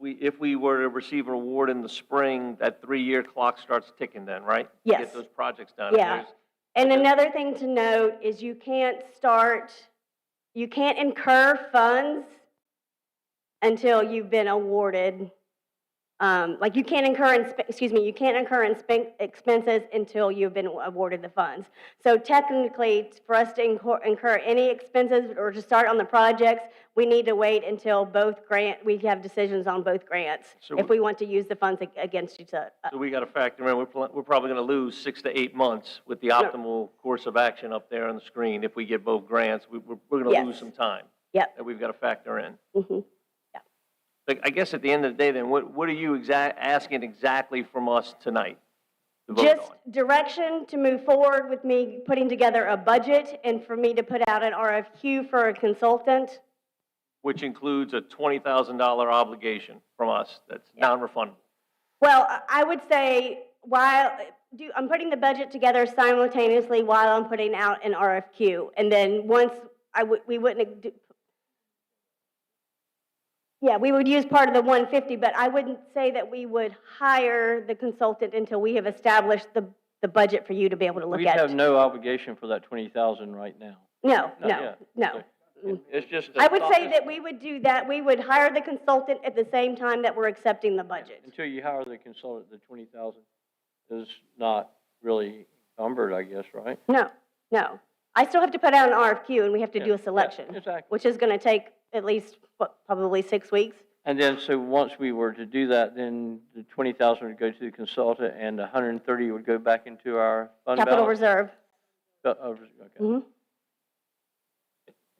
If we were to receive an award in the spring, that 3-year clock starts ticking then, right? Yes. To get those projects done. Yeah. And another thing to note is you can't incur funds until you've been awarded. Like you can't incur expenses until you've been awarded the funds. So technically, for us to incur any expenses or to start on the projects, we need to wait until we have decisions on both grants if we want to use the funds against each other. So we got to factor in, we're probably going to lose 6 to 8 months with the optimal course of action up there on the screen. If we get both grants, we're going to lose some time. Yep. That we've got to factor in. Mm-hmm. I guess at the end of the day, then, what are you asking exactly from us tonight to vote Just on? direction to move forward with me putting together a budget and for me to put out an RFQ for a consultant. Which includes a $20,000 obligation from us that's non-refundable. Well, I would say I'm putting the budget together simultaneously while I'm putting out an RFQ. And then once we wouldn't. Yeah, we would use part of the 150, but I wouldn't say that we would hire the consultant until we have established the budget for you to be able to look at. We have no obligation for that 20,000 right now. No. It's just. I would say that we would do that. We would hire the consultant at the same time that we're accepting the budget. Until you hire the consultant, the 20,000 is not really encumbered, I guess, right? No. I still have to put out an RFQ and we have to do a selection, exactly. which is going to take at least probably 6 weeks. And then, so once we were to do that, then the 20,000 would go to the consultant, and 130 would go back into our fund balance. Capital reserve. Okay. Mm-hmm.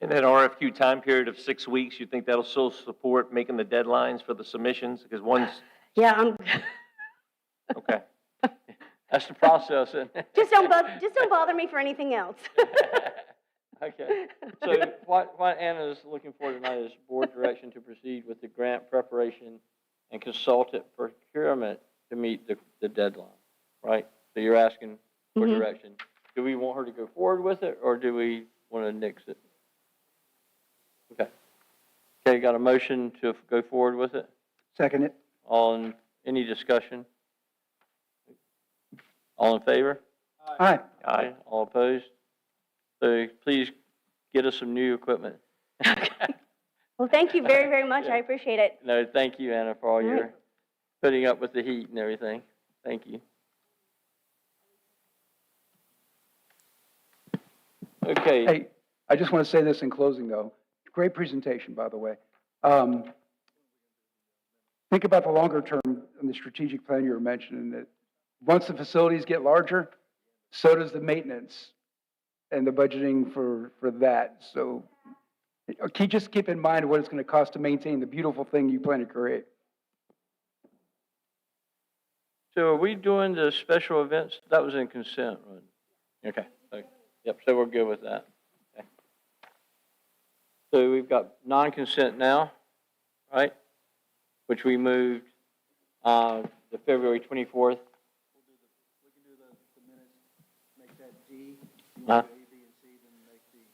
In that RFQ time period of 6 weeks, you think that'll still support making the deadlines for the submissions? Because one's... Yeah, Okay. That's the process. Just don't bother me for anything else. Okay. So what Anna is looking for tonight is board direction to proceed with the grant preparation and consultant procurement to meet the deadline, right? So you're asking for direction. Do we want her to go forward with it, or do we want to nix it? Okay, got a motion to go forward with it? Second it. Any discussion? All in favor? Aye. Aye. All opposed? So please get us some new equipment. Well, thank you very, very much. I appreciate it. No, thank you, Anna, for all your putting up with the heat and everything. Thank you. Okay. Hey, I just want to say this in closing, though. Great presentation, by the way. Think about the longer term in the strategic plan you were mentioning, that once the facilities get larger, so does the maintenance and the budgeting for that. So just keep in mind what it's going to cost to maintain the beautiful thing you plan to create. So are we doing the special events? That was in consent, right? Okay. Yep, so we're good with that. Okay. So we've got non-consent now, right? Which we moved the February 24th. Huh? A, B, and C, then make the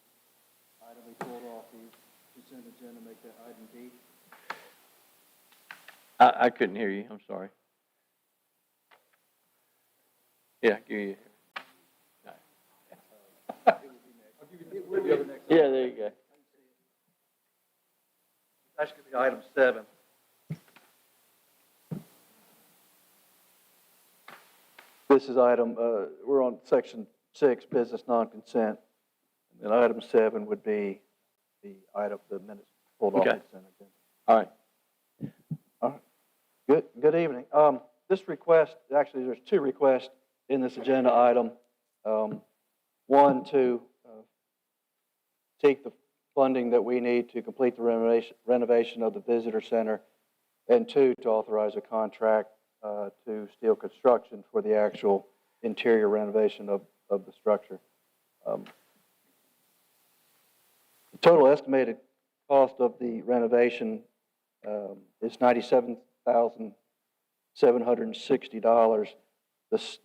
item we pulled off the consent agenda, make that item D? I couldn't hear you, I'm sorry. Yeah, give you. Yeah, there you go. That's going to be item 7. This is item, we're on section 6, business non-consent. And then item 7 would be the item, the minutes pulled off the Okay. consent agenda. All right. Good evening. This request, actually, there's 2 requests in this agenda item. One, to seek the funding that we need to complete the renovation of the visitor center, and 2, to authorize a contract to Steel Construction for the actual interior renovation of the structure. The total estimated cost of the renovation is $97,760.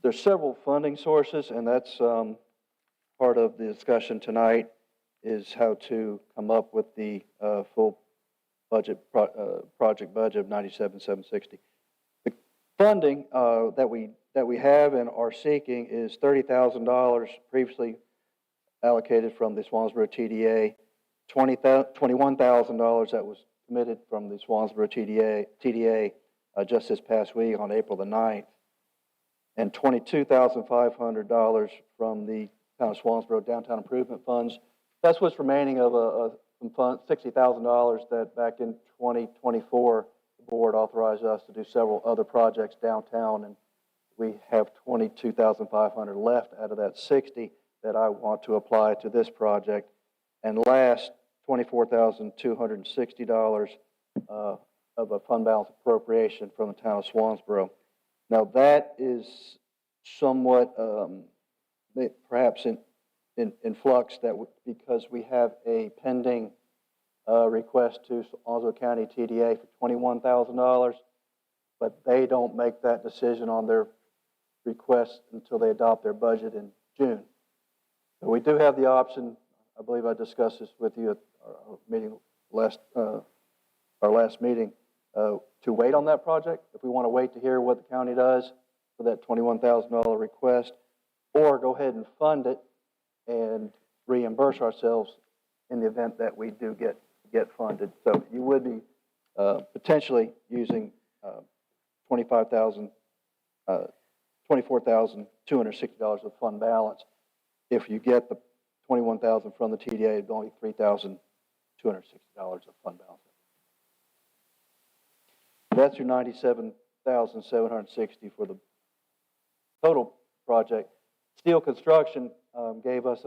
There's several funding sources, and that's part of the discussion tonight, is how to come up with the full budget, project budget of $97,760. The funding that we have and are seeking is $30,000 previously allocated from the Swansboro TDA, $21,000 that was committed from the Swansboro TDA just this past week on April the 9th, and $22,500 from the Town of Swansboro Downtown Improvement Funds. That's what's remaining of some funds, $60,000 that back in 2024, the board authorized us to do several other projects downtown, and we have $22,500 left out of that 60 that I want to apply to this project. And last, $24,260 of a fund balance appropriation from the Town of Swansboro. Now that is somewhat perhaps in flux because we have a pending request to Onslow County TDA for $21,000, but they don't make that decision on their request until they adopt their budget in June. So we do have the option. I believe I discussed this with you at our meeting our last meeting, to wait on that project if we want to wait to hear what the county does for that $21,000 request, or go ahead and fund it and reimburse ourselves in the event that we do get funded. So you would be potentially using $24,260 of fund balance. If you get the $21,000 from the TDA, it'd be only $3,260 of fund balance. That's your $97,760 for the total project. Steel Construction gave us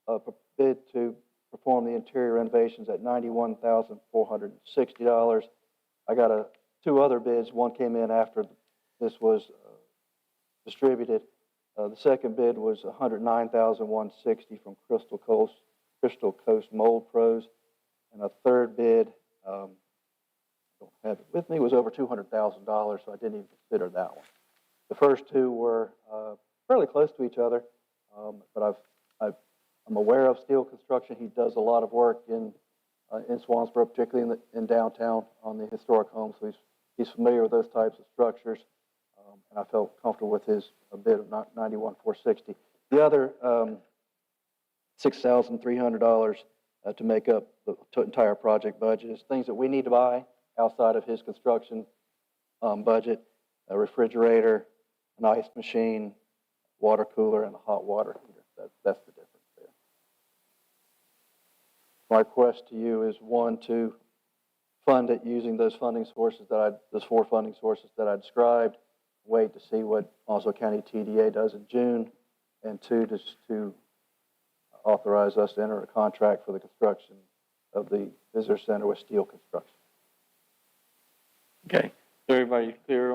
a bid to perform the interior renovations at $91,460. I got 2 other bids. One came in after this was distributed. The second bid was $109,160 from Crystal Coast Mold Pros, and a third bid, I don't have it with me, was over $200,000, so I didn't even consider that one. The first 2 were fairly close to each other, but I'm aware of Steel Construction. He does a lot of work in Swansboro, particularly in downtown on the historic homes. So he's familiar with those types of structures, and I felt comfortable with his bid of $91,460. The other $6,300 to make up the entire project budget is things that we need to buy outside of his construction budget: a refrigerator, an ice machine, water cooler, and a hot water heater. That's the difference there. My request to you is, 1, to fund it using those funding sources those 4 funding sources that I described. Wait to see what Onslow County TDA does in June, and 2, just to authorize us to enter a contract for the construction of the visitor center with Steel Construction. Okay. So everybody clear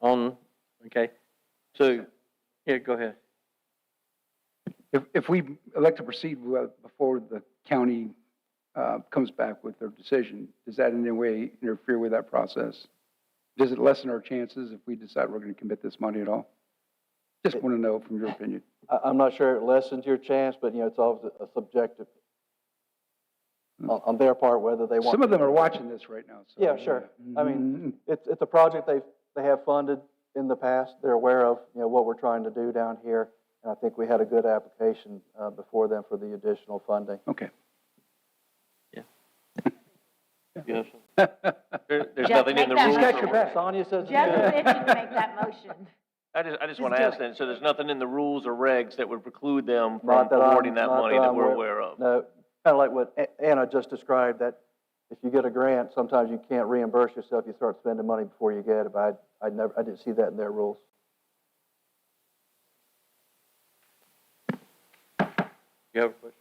on, okay? So, yeah, go ahead. If we elect to proceed before the county comes back with their decision, does that in any way interfere with that process? Does it lessen our chances if we decide we're going to commit this money at all? Just want to know from your opinion. I'm not sure it lessens your chance, but, it's always a subjective on their part, whether they want. Some of them are watching this right now, so. Yeah, sure. I mean, it's a project they have funded in the past. They're aware of, what we're trying to do down here. And I think we had a good application before them for the additional funding. Okay. Yes. There's Jeff, nothing in the make that rules. He's got your back. Sonia says. Jeff is itching to make that motion. I just Just want to do ask it. then, so there's nothing in the rules or regs that would preclude them from Not that I'm- awarding that not money that that I'm we're aware- aware of? No, kind of like what Anna just described, that if you get a grant, sometimes you can't reimburse yourself. You start spending money before you get it, but I didn't see that in their rules. You have a question?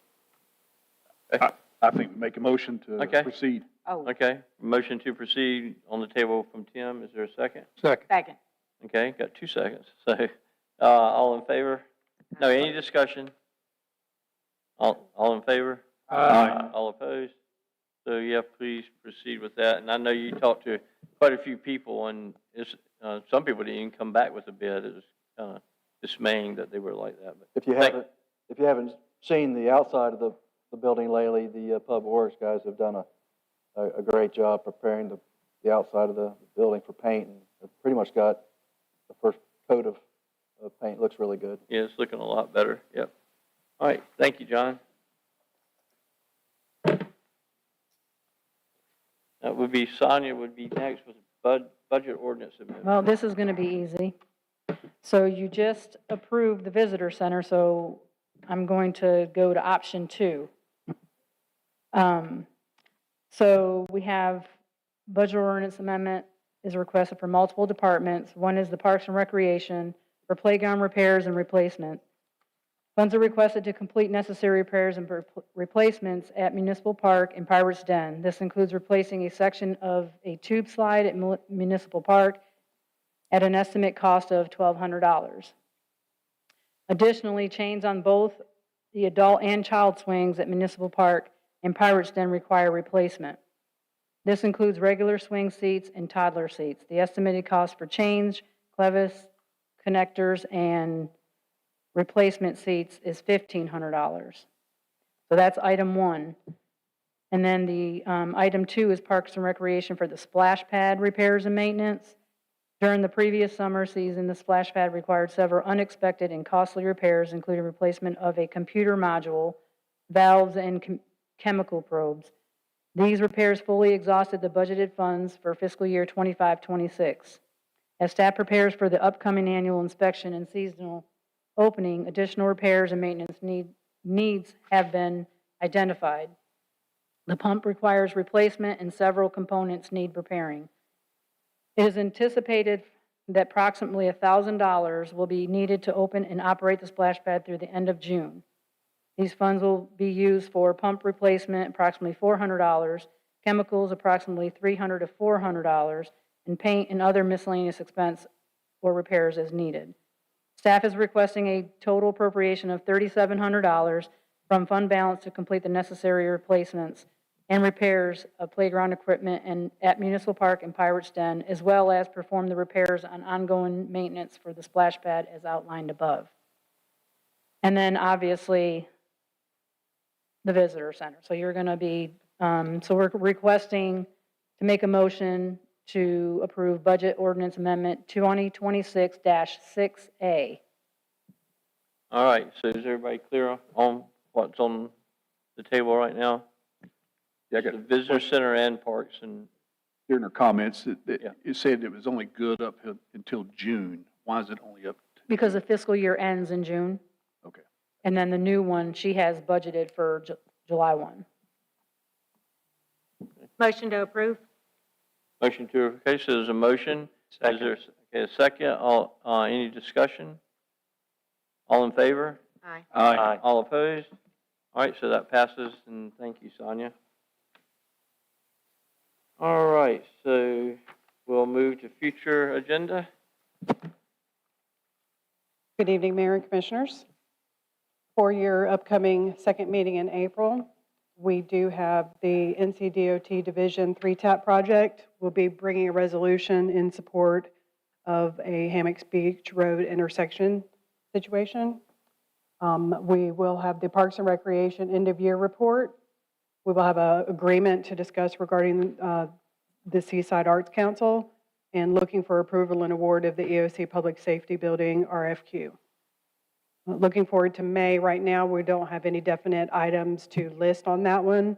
I think make a motion to Okay. proceed. Oh, Okay, motion to proceed on the table from Tim. Is there a second? Second. second. Okay, got 2 seconds. So, all in favor? No, any discussion? All in favor? Aye. All opposed? So, yeah, please proceed with that. And I know you talked to quite a few people, and it's, some people didn't even come back with a bid. It was kind of dismaying that they were like that. But If you haven't seen the outside of the building lately, the Public Works guys have done a great job preparing the outside of the building for paint, and they've pretty much got the first coat of paint. Looks really good. yeah, it's looking a lot better. Yep. All right, thank you, John. That would be, Sonia would be next with budget ordinance amendment. Well, this is going to be easy. So you just approved the visitor center, so I'm going to go to option 2. So we have budget ordinance amendment is requested for multiple departments. One is the Parks and Recreation for playground repairs and replacement. Funds are requested to complete necessary repairs and replacements at Municipal Park and Pirates Den. This includes replacing a section of a tube slide at Municipal Park at an estimate cost of $1,200. Additionally, chains on both the adult and child swings at Municipal Park and Pirates Den require replacement. This includes regular swing seats and toddler seats. The estimated cost for chains, clevis, connectors, and replacement seats is $1,500. So that's item 1. And then the item 2 is Parks and Recreation for the splash pad repairs and maintenance. During the previous summer season, the splash pad required several unexpected and costly repairs, including replacement of a computer module, valves, and chemical probes. These repairs fully exhausted the budgeted funds for fiscal year 25-26. As staff prepares for the upcoming annual inspection and seasonal opening, additional repairs and maintenance needs have been identified. The pump requires replacement and several components need repairing. It is anticipated that approximately $1,000 will be needed to open and operate the splash pad through the end of June. These funds will be used for pump replacement, approximately $400, chemicals, approximately $300 to $400, and paint and other miscellaneous expense or repairs as needed. Staff is requesting a total appropriation of $3,700 from fund balance to complete the necessary replacements and repairs of playground equipment and at Municipal Park and Pirates Den, as well as perform the repairs on ongoing maintenance for the splash pad as outlined above. And then obviously the visitor center. So you're going to be, so we're requesting to make a motion to approve budget ordinance amendment 2026-6A. All right, so is everybody clear on what's on the table right now? Yeah, I The got, visitor center and parks and, during their comments, Yeah. it said it was only good up until June. Why is it only up? Because the fiscal year ends in June. Okay. And then the new one, she has budgeted for July 1. Motion to approve? motion to, okay, so there's a motion. Is there, okay, a second? All, any discussion? All in favor? Aye. Aye. All opposed? All right, so that passes, and thank you, Sonia. All right, so we'll move to future agenda. Good evening, Mayor and Commissioners. For your upcoming second meeting in April, we do have the NCDOT Division 3 TAP project. We'll be bringing a resolution in support of a Hammocks Beach Road intersection situation. We will have the Parks and Recreation end-of-year report. We will have an agreement to discuss regarding the Seaside Arts Council and looking for approval and award of the EOC Public Safety Building RFQ. Looking forward to May. Right now, we don't have any definite items to list on that one,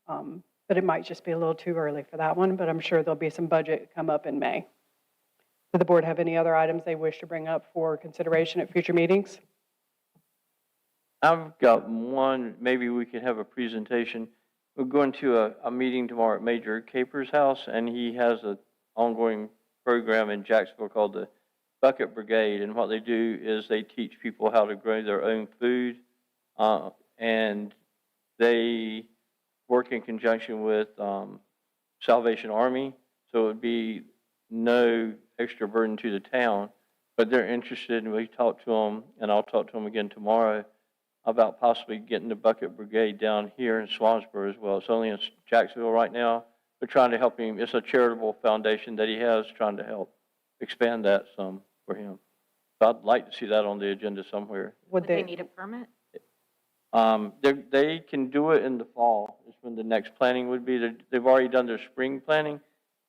but it might just be a little too early for that one, but I'm sure there'll be some budget come up in May. Does the board have any other items they wish to bring up for consideration at future meetings? I've got one, maybe we could have a presentation. We're going to a meeting tomorrow at Major Caper's house, and he has an ongoing program in Jacksonville called the Bucket Brigade, and what they do is they teach people how to grow their own food, and they work in conjunction with Salvation Army, so it would be no extra burden to the town, but they're interested, and we talked to them, and I'll talk to them again tomorrow, about possibly getting the Bucket Brigade down here in Swansboro as well. It's only in Jacksonville right now. We're trying to help him. It's a charitable foundation that he has, trying to help expand that some for him. So I'd like to see that on the agenda somewhere. Would they need a permit? They can do it in the fall. Is when the next planning would be. They've already done their spring planning,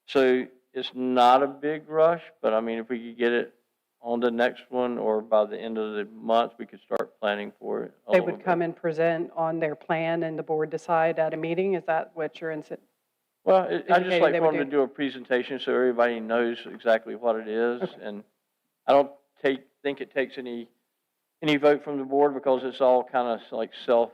so it's not a big rush. But I mean, if we could get it on the next one, or by the end of the month, we could start planning for it. They would come and present on their plan and the board decide at a meeting? Is that what you're in? Well, I just like they for would them to do a presentation so everybody knows exactly what it is. Okay. And I don't think it takes any vote from the board, because it's all kind of like self.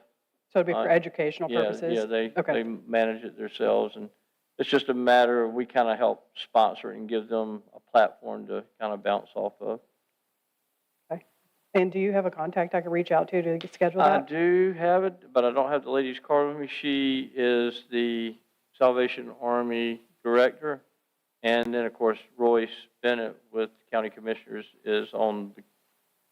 So it'd be for educational purposes? Yeah, they manage it themselves, and it's just a matter of we kind of help sponsor it and give them a platform to kind of bounce off of. Okay. And do you have a contact I can reach out to schedule that? I do have it, but I don't have the lady's card with me. She is the Salvation Army director, and then of course Royce Bennett with County Commissioners is on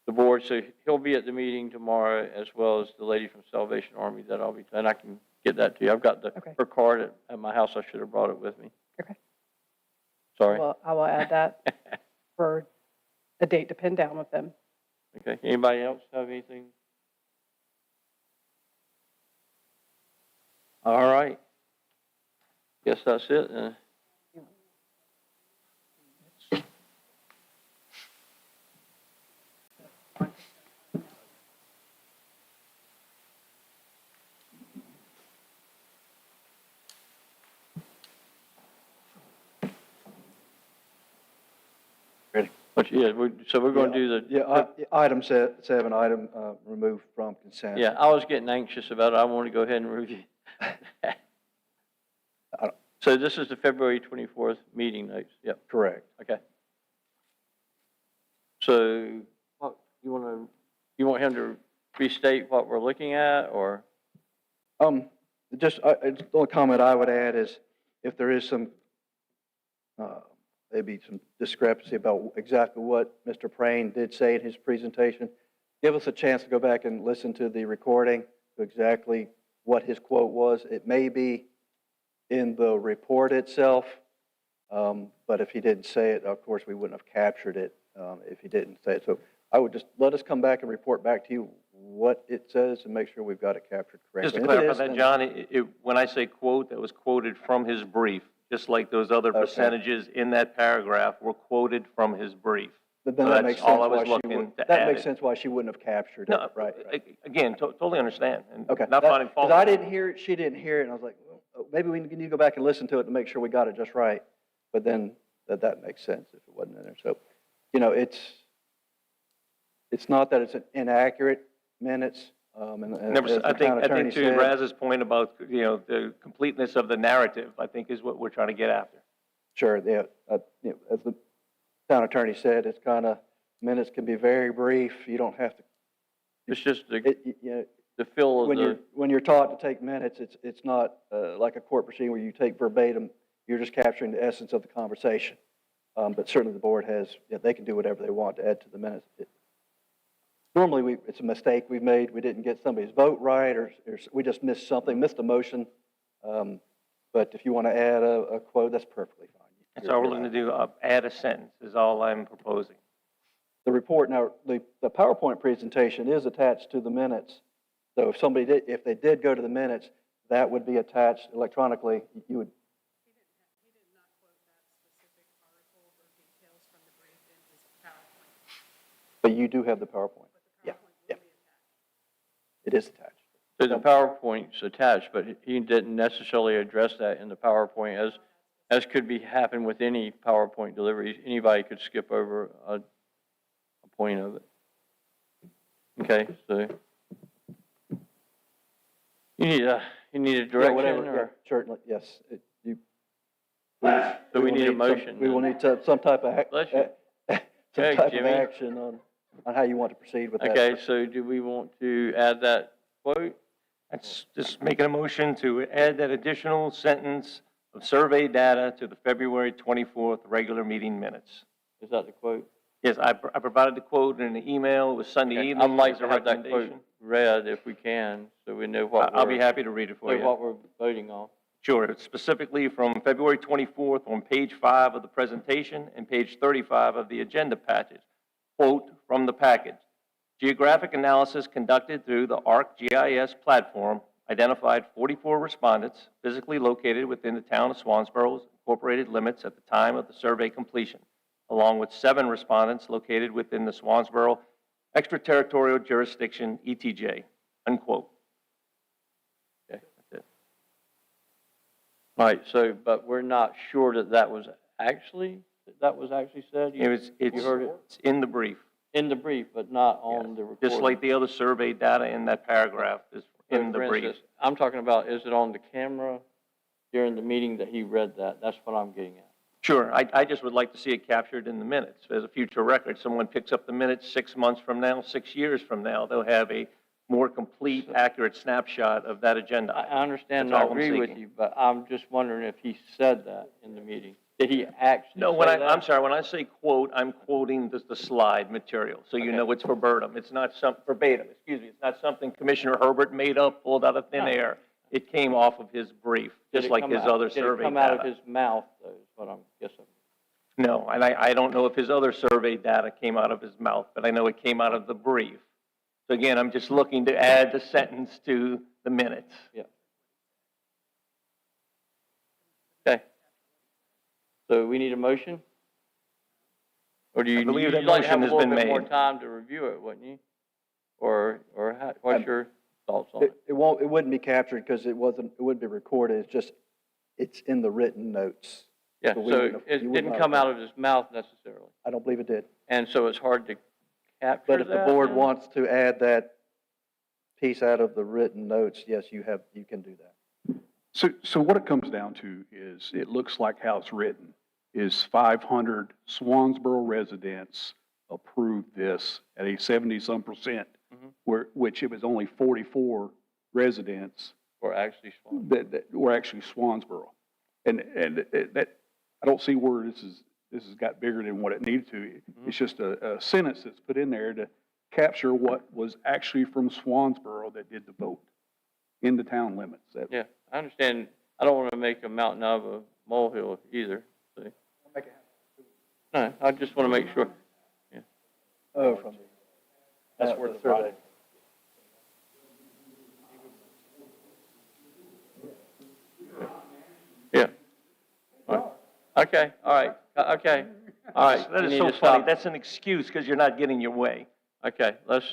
the board, so he'll be at the meeting tomorrow, as well as the lady from Salvation Army that I'll be, and I can get that to you. I've got her card at my house. I should have brought it with me. Okay. Sorry. Well, I will add that for a date to pin down with them. Okay. Anybody else have anything? All right. Guess that's it. Ready? But yeah, so we're going to do the. Item 7, item removed from consent. Yeah, I was getting anxious about it. I want to go ahead and review. So this is the February 24th meeting notes. Yep. Correct. Okay. So what, you want him to restate what we're looking at, or? Just, the only comment I would add is if there is some, maybe some discrepancy about exactly what Mr. Prain did say in his presentation, give us a chance to go back and listen to the recording to exactly what his quote was. It may be in the report itself, but if he didn't say it, of course, we wouldn't have captured it if he didn't say it. So I would just let us come back and report back to you what it says and make sure we've got it captured correctly. Just to clarify that, John, when I say quote, that was quoted from his brief, just like those other percentages in that paragraph were quoted from his brief. But then So that that's makes sense all I why was she looking would, to that add makes it. sense why she wouldn't have captured No, it. Right. Again, totally understand, and Okay. not finding fault. Because I didn't hear it, she didn't hear it, and I was like, well, maybe we need to go back and listen to it to make sure we got it just right. But then that makes sense if it wasn't in there. So, you know, it's not that it's an inaccurate minutes. I think to Raz's point about, you know, the completeness of the narrative, I think is what we're trying to get after. Sure, yeah. You know, as the town attorney said, it's kind of, minutes can be very brief. You don't have to. It's just you know, the feel of when you're taught to take minutes, it's not like a court proceeding where you take verbatim. You're just capturing the essence of the conversation. But certainly the board has, they can do whatever they want to add to the minutes. Normally, it's a mistake we've made. We didn't get somebody's vote right, or we just missed something, missed a motion. But if you want to add a quote, that's perfectly fine. That's all we're looking to do. Add a sentence is all I'm proposing. The report, now, the PowerPoint presentation is attached to the minutes. So if they did go to the minutes, that would be attached electronically. You would. But you do have the PowerPoint. Yeah, yeah. It is attached. So the PowerPoint's attached, but he didn't necessarily address that in the PowerPoint, as could be happen with any PowerPoint delivery. Anybody could skip over a point of it. Okay, so you need a direction, whatever, or? yeah, certainly, yes. So we need a motion. We will need some type of, Bless you. some Okay, type of Jimmy. action on how you want to proceed with that. Okay, so do we want to add that quote? Let's just make a motion to add that additional sentence of survey data to the February 24th regular meeting minutes. Is that the quote? Yes, I provided the quote in an email. It was Sunday Okay, evening. I'd like as to a have that quote recommendation. read if we can, so we know what I'll be happy to read it for you. what we're voting on. Sure, it's specifically from February 24th on page 5 of the presentation and page 35 of the agenda package. Quote from the package: geographic analysis conducted through the ArcGIS platform identified 44 respondents physically located within the town of Swansboro's incorporated limits at the time of the survey completion, along with 7 respondents located within the Swansboro extraterritorial jurisdiction, ETJ, unquote. Okay, that's it. Right, so, but we're not sure that was actually said? It's heard it? it's in the brief. In the brief, but not on the recording? Just like the other survey data in that paragraph is So, in the for brief. instance, I'm talking about, is it on the camera during the meeting that he read that? That's what I'm getting at. Sure, I just would like to see it captured in the minutes as a future record. Someone picks up the minutes 6 months from now, 6 years from now, they'll have a more complete, accurate snapshot of that agenda. I understand and That's I all I'm agree with seeking. you, but I'm just wondering if he said that in the meeting. Did he actually No, say that? I'm sorry, when I say quote, I'm quoting the slide material, so you Okay. know it's verbatim. It's not verbatim, excuse me. It's not something Commissioner Herbert made up, pulled out of thin No. air. It came off of his brief, Did just it like come his out- other survey Did it come data. out of his mouth, though, is what I'm guessing. No, and I don't know if his other survey data came out of his mouth, but I know it came out of the brief. So again, I'm just looking to add the sentence to the minutes. Yeah. Okay. So we need a motion? Or do you, I believe that you'd like to have motion a has little been bit more made. time to review it, wouldn't you? Or what's your thoughts on it? It wouldn't be captured because it wouldn't be recorded. It's in the written notes. Yeah, So we so wouldn't have- it you would didn't not come have- out of his mouth necessarily. I don't believe it did. And so it's hard to capture But if the that board then? wants to add that piece out of the written notes, yes, you can do that. So what it comes down to is, it looks like how it's written, is 500 Swansboro residents approved this at a 70-some percent, which it was only 44 residents Or actually Swan. that were actually Swansboro. And that, I don't see where this has got bigger than what it needed to. It's just a sentence that's put in there to capture what was actually from Swansboro that did the vote in the town limits. Yeah, I understand. I don't want to make a mountain out of a molehill either. See? No, I just want to make sure. Yeah. Oh, from the. That's where the survey. Yeah. All right. Okay, all right, okay. All right. That you is need so to funny. stop. That's an excuse because you're not getting your way. Okay, let's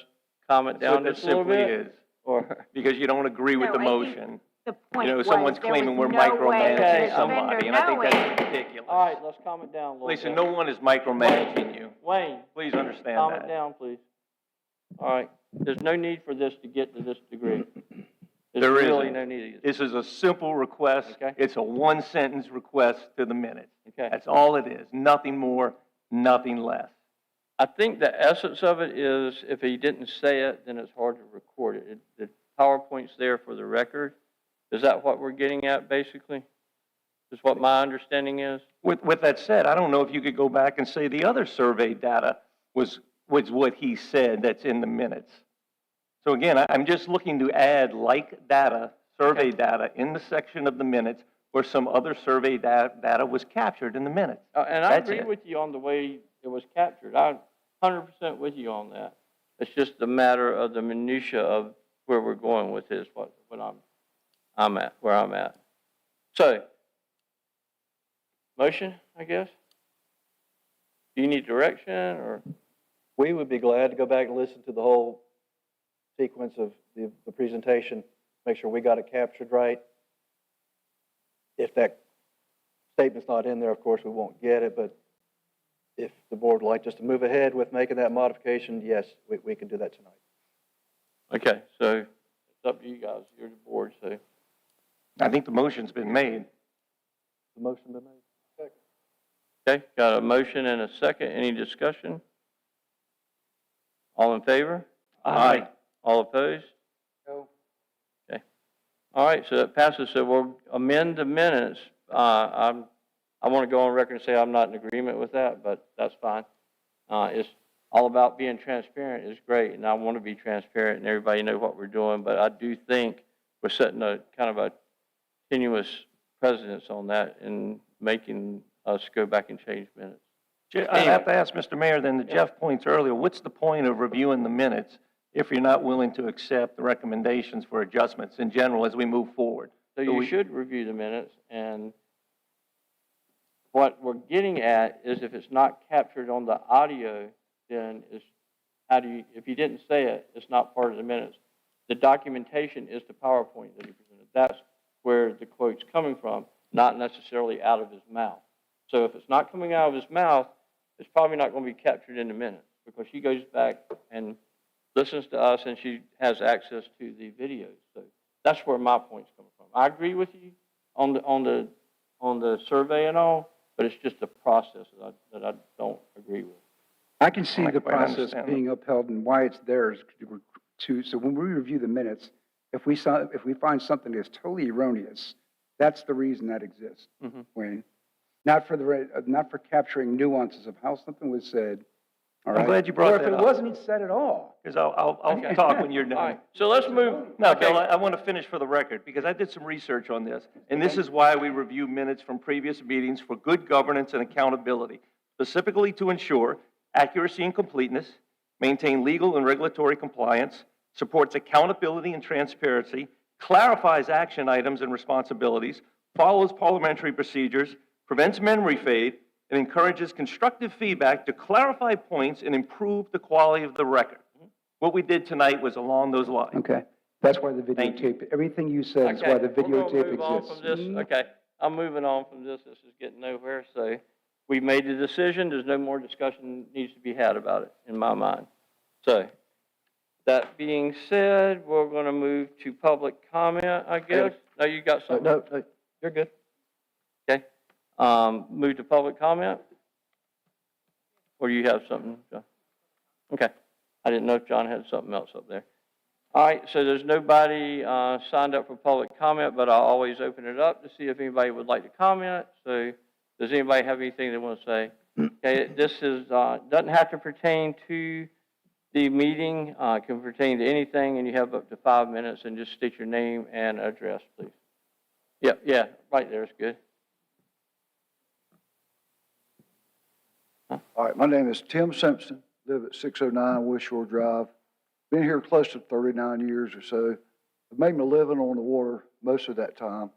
calm it That's what down that just a little simply bit. is. Or, Because you don't agree with No, the I think motion. The point You know, was, someone's there claiming was we're no way micromanaging for somebody, the and I think vendor that's knowing. ridiculous. all right, let's calm it down a little bit. Lisa, no one is micromanaging you. Wayne, Please understand calm it that. down, please. All right, there's no need for this to get to this degree. There's There really isn't. no need. This is a simple request. Okay. It's a one-sentence request to the minutes. Okay. That's all it is. Nothing more, nothing less. I think the essence of it is, if he didn't say it, then it's hard to record it. The PowerPoint's there for the record. Is that what we're getting at, basically? Is what my understanding is? With that said, I don't know if you could go back and say the other survey data was what he said that's in the minutes. So again, I'm just looking to add like data, survey data, in the section of the minutes where some other survey data was captured in the minutes. And I That's agree it. with you on the way it was captured. I 100% with you on that. It's just a matter of the minutia of where we're going with this, what I'm at, where I'm at. So, motion, I guess? Do you need direction, or? We would be glad to go back and listen to the whole sequence of the presentation, make sure we got it captured right. If that statement's not in there, of course, we won't get it, but if the board would like us to move ahead with making that modification, yes, we can do that tonight. Okay, so it's up to you guys. You're the board, so. I think the motion's been made. The motion been made? Okay, got a motion and a second. Any discussion? All in favor? Aye. All opposed? No. Okay. All right, so that passes. So we'll amend the minutes. I want to go on record and say I'm not in agreement with that, but that's fine. It's all about being transparent is great, and I want to be transparent and everybody know what we're doing, but I do think we're setting a kind of a tenuous precedence on that and making us go back and change minutes. I have to ask, Mr. Mayor, then to Jeff's points earlier, what's the point of reviewing the minutes if you're not willing to accept the recommendations for adjustments in general as we move forward? So you should review the minutes, and what we're getting at is if it's not captured on the audio, then if you didn't say it, it's not part of the minutes. The documentation is the PowerPoint that he presented. That's where the quote's coming from, not necessarily out of his mouth. So if it's not coming out of his mouth, it's probably not going to be captured in the minutes because she goes back and listens to us and she has access to the videos. So that's where my point's coming from. I agree with you on the survey and all, but it's just the process that I don't agree with. I can see the quite process understand being upheld and why it's there so when we review the minutes, if we find something that's totally erroneous, that's the reason that exists, Wayne. Not for capturing nuances of how something was said. All right? I'm glad you brought or that if it up. wasn't said at all. Because I'll talk when you're done. All right, so let's move. No, Okay. Bill, I want to finish for the record, because I did some research on this, and this is why we review minutes from previous meetings for good governance and accountability, specifically to ensure accuracy and completeness, maintain legal and regulatory compliance, supports accountability and transparency, clarifies action items and responsibilities, follows parliamentary procedures, prevents memory fade, and encourages constructive feedback to clarify points and improve the quality of the record. What we did tonight was along those lines. Okay. That's why the Thank you. videotape, everything you said is why the We're gonna videotape move on exists. from this. Okay, I'm moving on from this. This is getting nowhere. So we made the decision. There's no more discussion needs to be had about it in my mind. So that being said, we're going to move to public comment, I guess. No, you got something? No, you're good. Okay. Move to public comment? Or do you have something, John? Okay. I didn't know if John had something else up there. All right, so there's nobody signed up for public comment, but I'll always open it up to see if anybody would like to comment. So does anybody have anything they want to say? Okay, this is doesn't have to pertain to the meeting. It can pertain to anything, and you have up to 5 minutes, and just state your name and address, please. Yeah, right there is good. All right, my name is Tim Simpson, live at 609 West Shore Drive. Been here close to 39 years or so. I've made my living on the water most of that time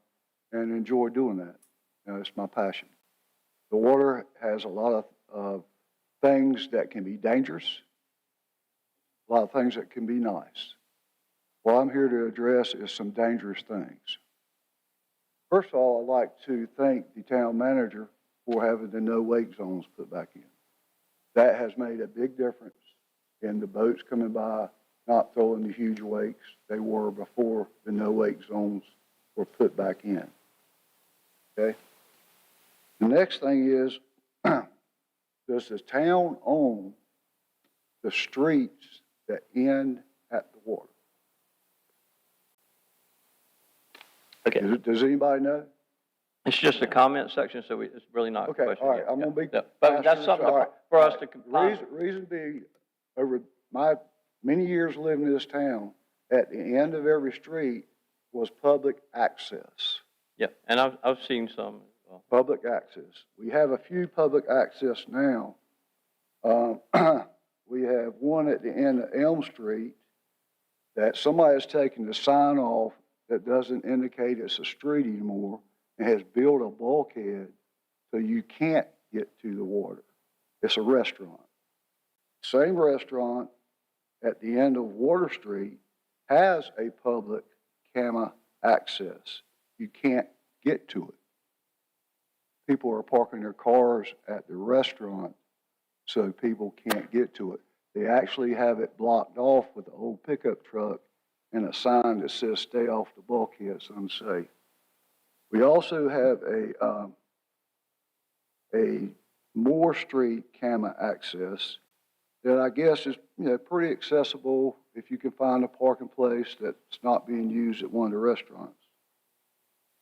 and enjoy doing that. It's my passion. The water has a lot of things that can be dangerous, a lot of things that can be nice. What I'm here to address is some dangerous things. First of all, I'd like to thank the town manager for having the no-wake zones put back in. That has made a big difference in the boats coming by, not throwing the huge wakes they were before the no-wake zones were put back in. Okay? The next thing is, does the town own the streets that end at the water? Okay. Does anybody know? It's just a comment section, so it's really not a Okay, question. all right, yet. I'm gonna be Yeah. But that's faster, something all right, for us all to right. compile. Reason being, over my many years living in this town, at the end of every street was public access. Yeah, and I've seen some as well. Public access. We have a few public access now. we have one at the end of Elm Street that somebody has taken the sign off that doesn't indicate it's a street anymore and has built a bulkhead so you can't get to the water. It's a restaurant. Same restaurant at the end of Water Street has a public camera access. You can't get to it. People are parking their cars at the restaurant so people can't get to it. They actually have it blocked off with an old pickup truck and a sign that says stay off the bulkhead, it's unsafe. We also have a Moore Street camera access that I guess is pretty accessible if you can find a parking place that's not being used at one of the restaurants.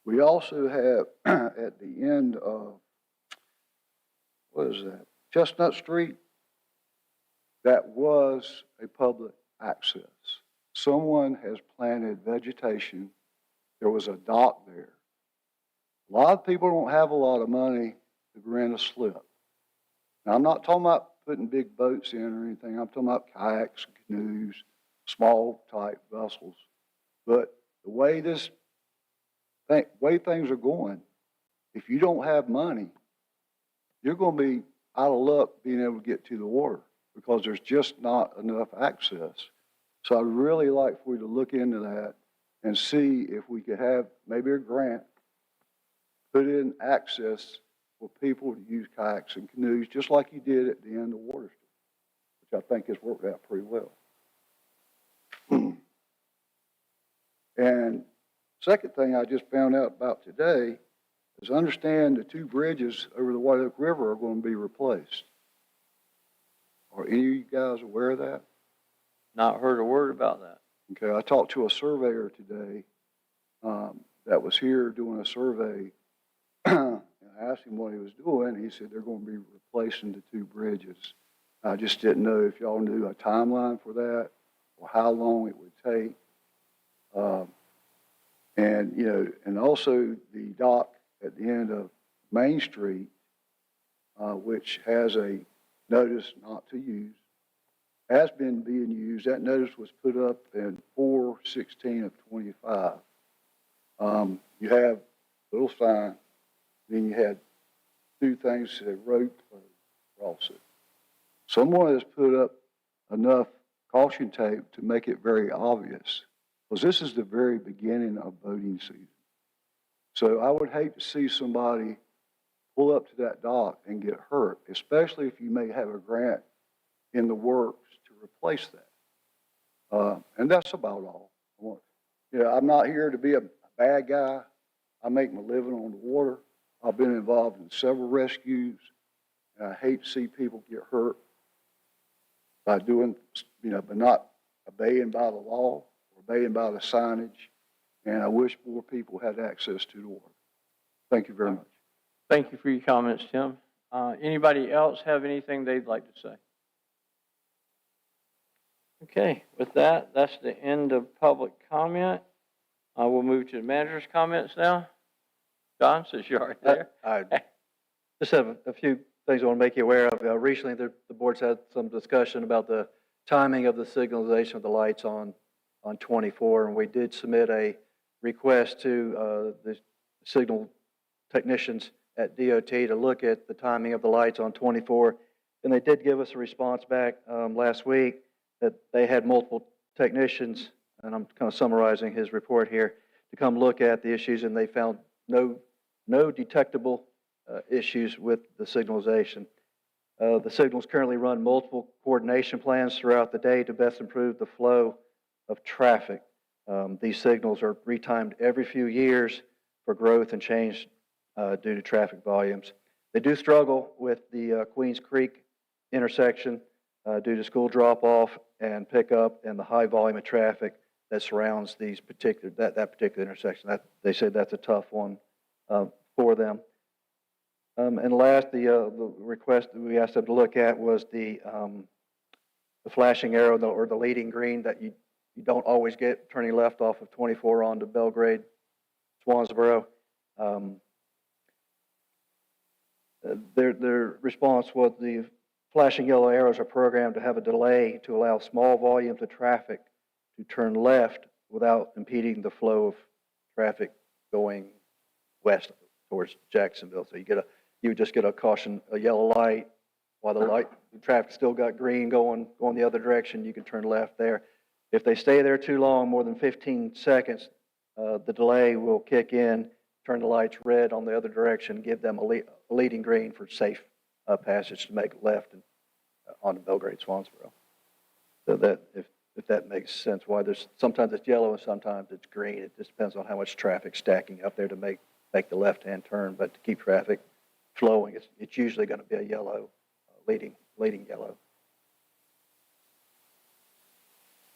We also have at the end of, what is that, Chestnut Street, that was a public access. Someone has planted vegetation. There was a dock there. A lot of people don't have a lot of money to rent a slip. Now, I'm not talking about putting big boats in or anything. I'm talking about kayaks, canoes, small type vessels. But the way things are going, if you don't have money, you're going to be out of luck being able to get to the water because there's just not enough access. So I'd really like for you to look into that and see if we could have maybe a grant, put in access for people to use kayaks and canoes, just like you did at the end of Water Street, which I think has worked out pretty well. And second thing I just found out about today is understand the two bridges over the White Oak River are going to be replaced. Are any of you guys aware of that? Not heard a word about that. Okay, I talked to a surveyor today that was here doing a survey. And I asked him what he was doing. He said they're going to be replacing the two bridges. I just didn't know if y'all knew a timeline for that or how long it would take. And also the dock at the end of Main Street, which has a notice not to use, has been being used. That notice was put up in 4/16/25. You have a little sign, then you had two things that said road closed across it. Someone has put up enough caution tape to make it very obvious, because this is the very beginning of boating season. So I would hate to see somebody pull up to that dock and get hurt, especially if you may have a grant in the works to replace that. And that's about all. I'm not here to be a bad guy. I make my living on the water. I've been involved in several rescues, and I hate to see people get hurt by by not obeying by the law or obeying by the signage. And I wish more people had access to the water. Thank you very much. Thank you for your comments, Tim. Anybody else have anything they'd like to say? Okay, with that, that's the end of public comment. We'll move to the manager's comments now. John, since you're already there. I just have a few things I want to make you aware of. Recently, the board's had some discussion about the timing of the signalization of the lights on 24, and we did submit a request to the signal technicians at DOT to look at the timing of the lights on 24, and they did give us a response back last week that they had multiple technicians, and I'm kind of summarizing his report here, to come look at the issues, and they found no detectable issues with the signalization. The signals currently run multiple coordination plans throughout the day to best improve the flow of traffic. These signals are retimed every few years for growth and change due to traffic volumes. They do struggle with the Queens Creek intersection due to school drop-off and pickup and the high volume of traffic that surrounds that particular intersection. They said that's a tough one for them. And last, the request that we asked them to look at was the flashing arrow or the leading green that you don't always get turning left off of 24 onto Belgrade, Swansboro. Their response was the flashing yellow arrows are programmed to have a delay to allow small volumes of traffic to turn left without impeding the flow of traffic going west towards Jacksonville. So you would just get a caution, a yellow light, while the traffic still got green going the other direction, you can turn left there. If they stay there too long, more than 15 seconds, the delay will kick in, turn the lights red on the other direction, give them a leading green for safe passage to make a left and, onto Belgrade Swansboro. So that, if that makes sense, why sometimes it's yellow and sometimes it's green. It just depends on how much traffic's stacking up there to make the left-hand turn. But to keep traffic flowing, it's usually going to be a yellow, leading yellow.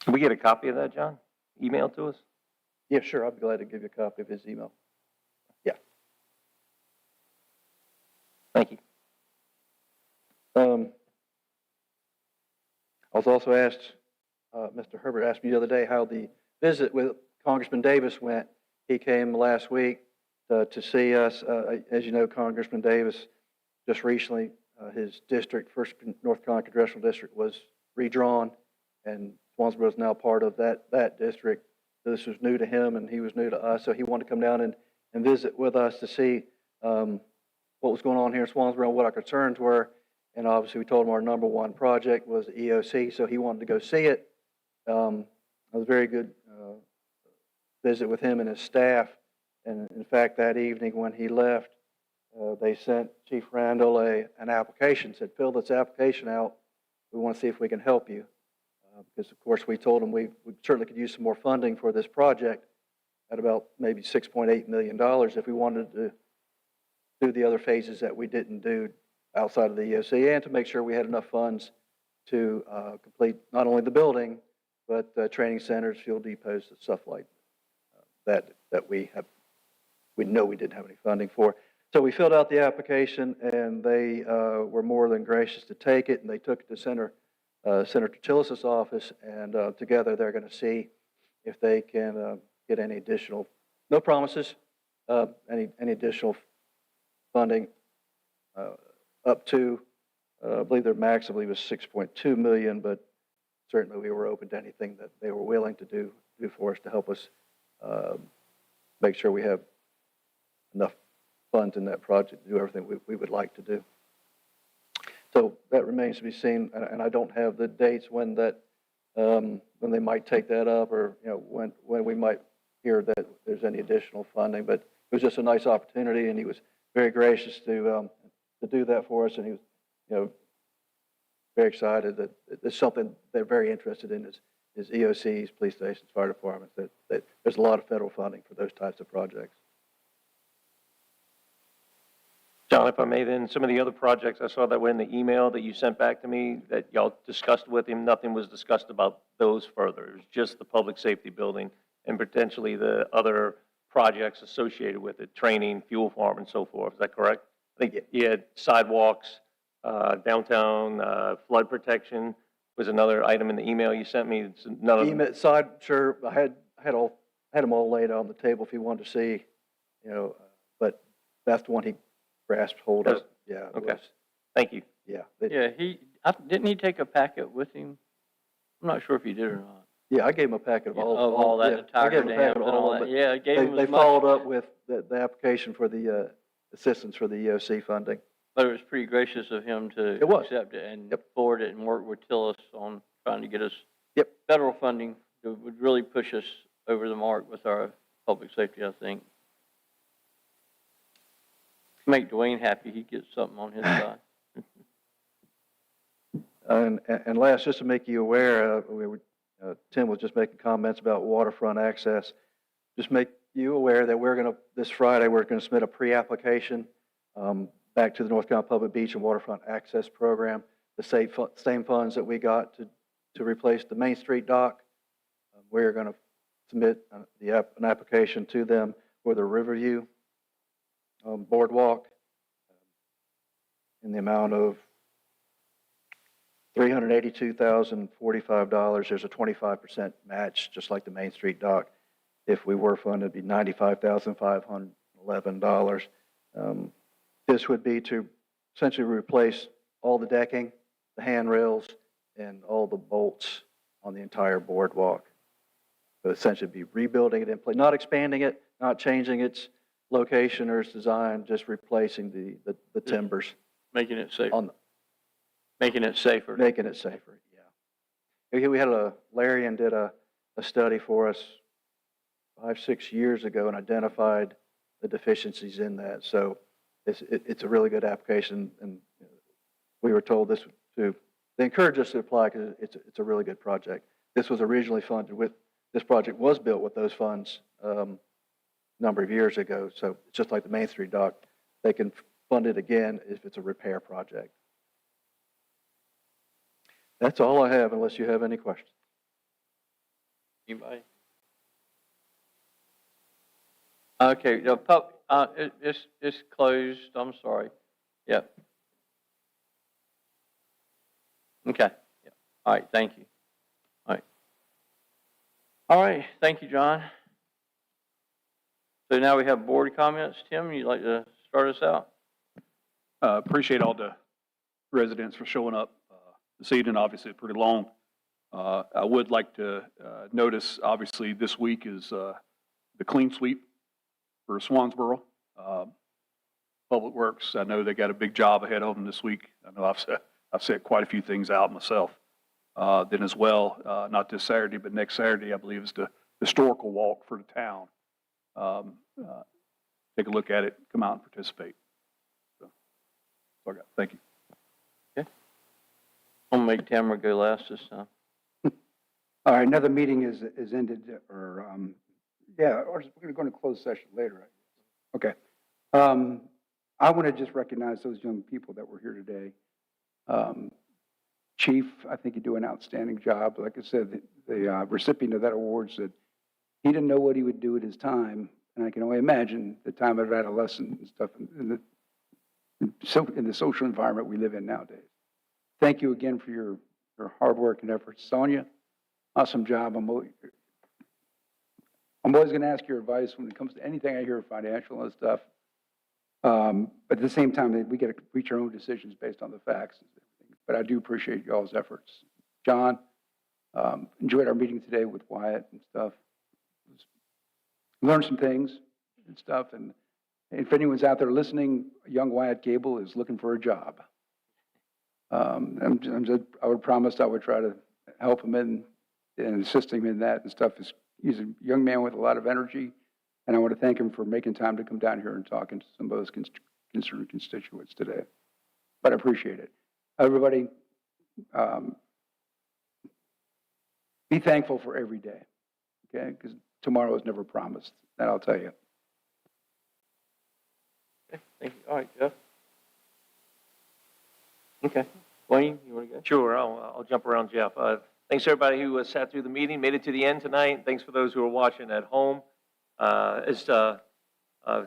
Can we get a copy of that, John? Email to us? Yeah, sure. I'll be glad to give you a copy of his email. Yeah. Thank you. I was also asked, Mr. Herbert asked me the other day how the visit with Congressman Davis went. He came last week to see us. As you know, Congressman Davis just recently, his district, 1st North Carolina Congressional District, was redrawn, and Swansboro is now part of that district. This was new to him, and he was new to us, so he wanted to come down and visit with us to see what was going on here in Swansboro and what our concerns were. And obviously, we told him our number one project was the EOC, so he wanted to go see it. It was a very good visit with him and his staff. And in fact, that evening when he left, they sent Chief Randall an application, said, fill this application out. We want to see if we can help you. Because, of course, we told him we certainly could use some more funding for this project at about maybe $6.8 million if we wanted to do the other phases that we didn't do outside of the EOC, and to make sure we had enough funds to complete not only the building, but training centers, fuel depots, and stuff like that we know we didn't have any funding for. So we filled out the application, and they were more than gracious to take it, and they took it to Senator Tillis' office, and together they're going to see if they can get any additional, no promises, any additional funding up to, I believe their max, I believe, was $6.2 million, but certainly we were open to anything that they were willing to do for us to help us make sure we have enough funds in that project to do everything we would like to do. So that remains to be seen, and I don't have the dates when they might take that up, or when we might hear that there's any additional funding. But it was just a nice opportunity, and he was very gracious to do that for us, and he was very excited that it's something they're very interested in is EOCs, police stations, fire departments. That there's a lot of federal funding for those types of projects. John, if I may, then some of the other projects I saw that were in the email that you sent back to me that y'all discussed with him, nothing was discussed about those further. It was just the public safety building and potentially the other projects associated with it, training, fuel farm, and so forth. Is that correct? I think you had sidewalks, downtown, flood protection was another item in the email you sent me. It's another. Sure, I had them all laid out on the table if you wanted to see, but that's the one he grasped hold of. Yeah. Okay. Thank you. Yeah. Didn't he take a packet with him? I'm not sure if he did or not. Yeah, I gave him a packet of all that, the Tiger Dams and all that. Yeah, they followed up with the application for the assistance for the EOC funding. But it was pretty gracious of him to accept it and forward it and work with Tillis on trying to get us federal funding that would really push us over the mark with our public safety, I think. Make Dwayne happy, he gets something on his side. And last, just to make you aware, Tim was just making comments about waterfront access. Just make you aware that this Friday, we're going to submit a pre-application back to the North Carolina Public Beach and Waterfront Access Program, the same funds that we got to replace the Main Street dock. We're going to submit an application to them for the Riverview boardwalk in the amount of $382,045. There's a 25% match, just like the Main Street dock. If we were funded, it'd be $95,511. This would be to essentially replace all the decking, the handrails, and all the bolts on the entire boardwalk. So essentially be rebuilding it in place, not expanding it, not changing its location or its design, just replacing the timbers. Making it safer. On, Making it safer. making it safer, yeah. We had Larian did a study for us 5, 6 years ago and identified the deficiencies in that. So it's a really good application, and we were told they encouraged us to apply because it's a really good project. This was originally funded this project was built with those funds a number of years ago. So it's just like the Main Street dock. They can fund it again if it's a repair project. That's all I have, unless you have any questions. Anybody? Okay, it's closed, I'm sorry. Yep. Okay, yeah. All right, thank you. All right, thank you, John. So now we have board comments. Tim, you'd like to start us out? Appreciate all the residents for showing up this evening. Obviously, it's pretty long. I would like to notice, obviously, this week is the clean sweep for Swansboro. Public Works, I know they got a big job ahead of them this week. I know I've set quite a few things out myself. Then as well, not this Saturday, but next Saturday, I believe, is the historical walk for the town. Take a look at it, come out and participate. So, that's all I got. Thank you. Okay. I'm going to make Tamara go last this time. All right, another meeting is ended, or, we're going to go into closed session later, right? Okay. I want to just recognize those young people that were here today. Chief, I think you do an outstanding job. Like I said, the recipient of that award said he didn't know what he would do at his time, and I can only imagine the time of adolescence and stuff in the social environment we live in nowadays. Thank you again for your hard work and efforts. Sonia, awesome job. I'm always going to ask your advice when it comes to anything I hear financial and stuff. But at the same time, we got to reach our own decisions based on the facts. But I do appreciate y'all's efforts. John, enjoyed our meeting today with Wyatt and stuff. Learned some things and stuff. And if anyone's out there listening, young Wyatt Gable is looking for a job. I would promise I would try to help him in and assist him in that and stuff. He's a young man with a lot of energy, and I want to thank him for making time to come down here and talking to some of those concerned constituents today. But I appreciate it. Everybody, be thankful for every day, okay? Because tomorrow is never promised, that I'll tell you. Okay, thank you. All right, Jeff. Okay. Wayne, you want to go? Sure, I'll jump around, Jeff. Thanks everybody who sat through the meeting, made it to the end tonight. Thanks for those who are watching at home. As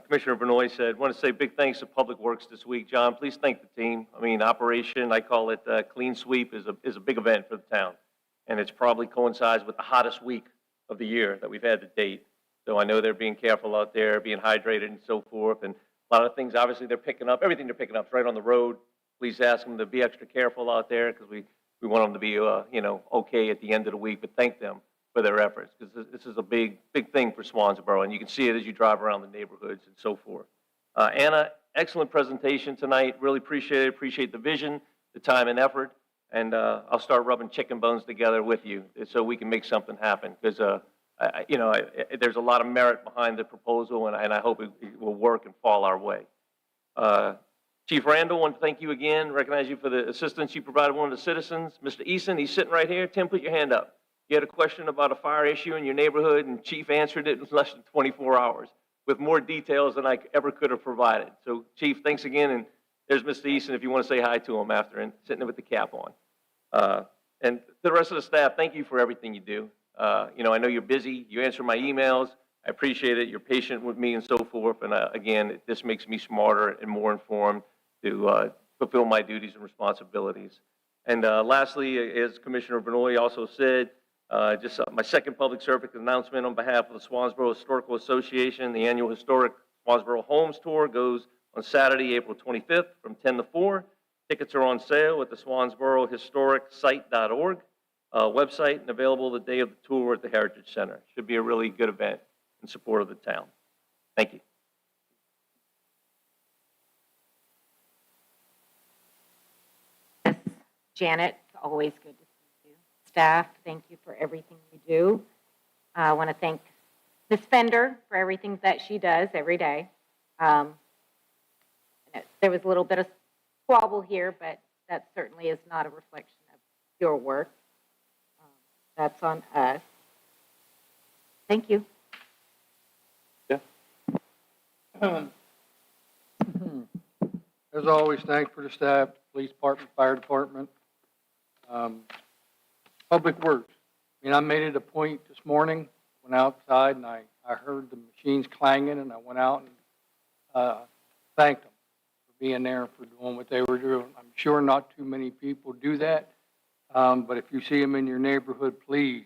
Commissioner Benoit said, I want to say big thanks to Public Works this week. John, please thank the team. I mean, Operation, I call it Clean Sweep, is a big event for the town. And it's probably coincides with the hottest week of the year that we've had to date. So I know they're being careful out there, being hydrated and so forth. And a lot of things, obviously, they're picking up. Everything they're picking up is right on the road. Please ask them to be extra careful out there because we want them to be, okay at the end of the week. But thank them for their efforts because this is a big thing for Swansboro. And you can see it as you drive around the neighborhoods and so forth. Anna, excellent presentation tonight. Really appreciate it. Appreciate the vision, the time and effort. And I'll start rubbing chicken bones together with you so we can make something happen because, there's a lot of merit behind the proposal and I hope it will work and fall our way. Chief Randall, I want to thank you again, recognize you for the assistance you provided one of the citizens. Mr. Eason, he's sitting right here. Tim, put your hand up. You had a question about a fire issue in your neighborhood, and Chief answered it in less than 24 hours with more details than I ever could have provided. So, Chief, thanks again, and there's Mr. Eason if you want to say hi to him after and sitting there with the cap on. And to the rest of the staff, thank you for everything you do. I know you're busy. You answer my emails. I appreciate it. You're patient with me and so forth. And again, this makes me smarter and more informed to fulfill my duties and responsibilities. And lastly, as Commissioner Benoit also said, just my second public service announcement on behalf of the Swansboro Historical Association. The annual Historic Swansboro Homes Tour goes on Saturday, April 25th from 10 to 4. Tickets are on sale at the SwansboroHistoricSite.org website and available the day of the tour at the Heritage Center. Should be a really good event in support of the town. Thank you. Janet, it's always good to see you. Staff, thank you for everything you do. I want to thank Ms. Fender for everything that she does every day. There was a little bit of squabble here, but that certainly is not a reflection of your work. That's on us. Thank you. As always, thanks for the staff, police department, fire department, public works. I mean, I made it a point this morning, went outside and I heard the machines clanging and I went out and thanked them for being there and for doing what they were doing. I'm sure not too many people do that, but if you see them in your neighborhood, please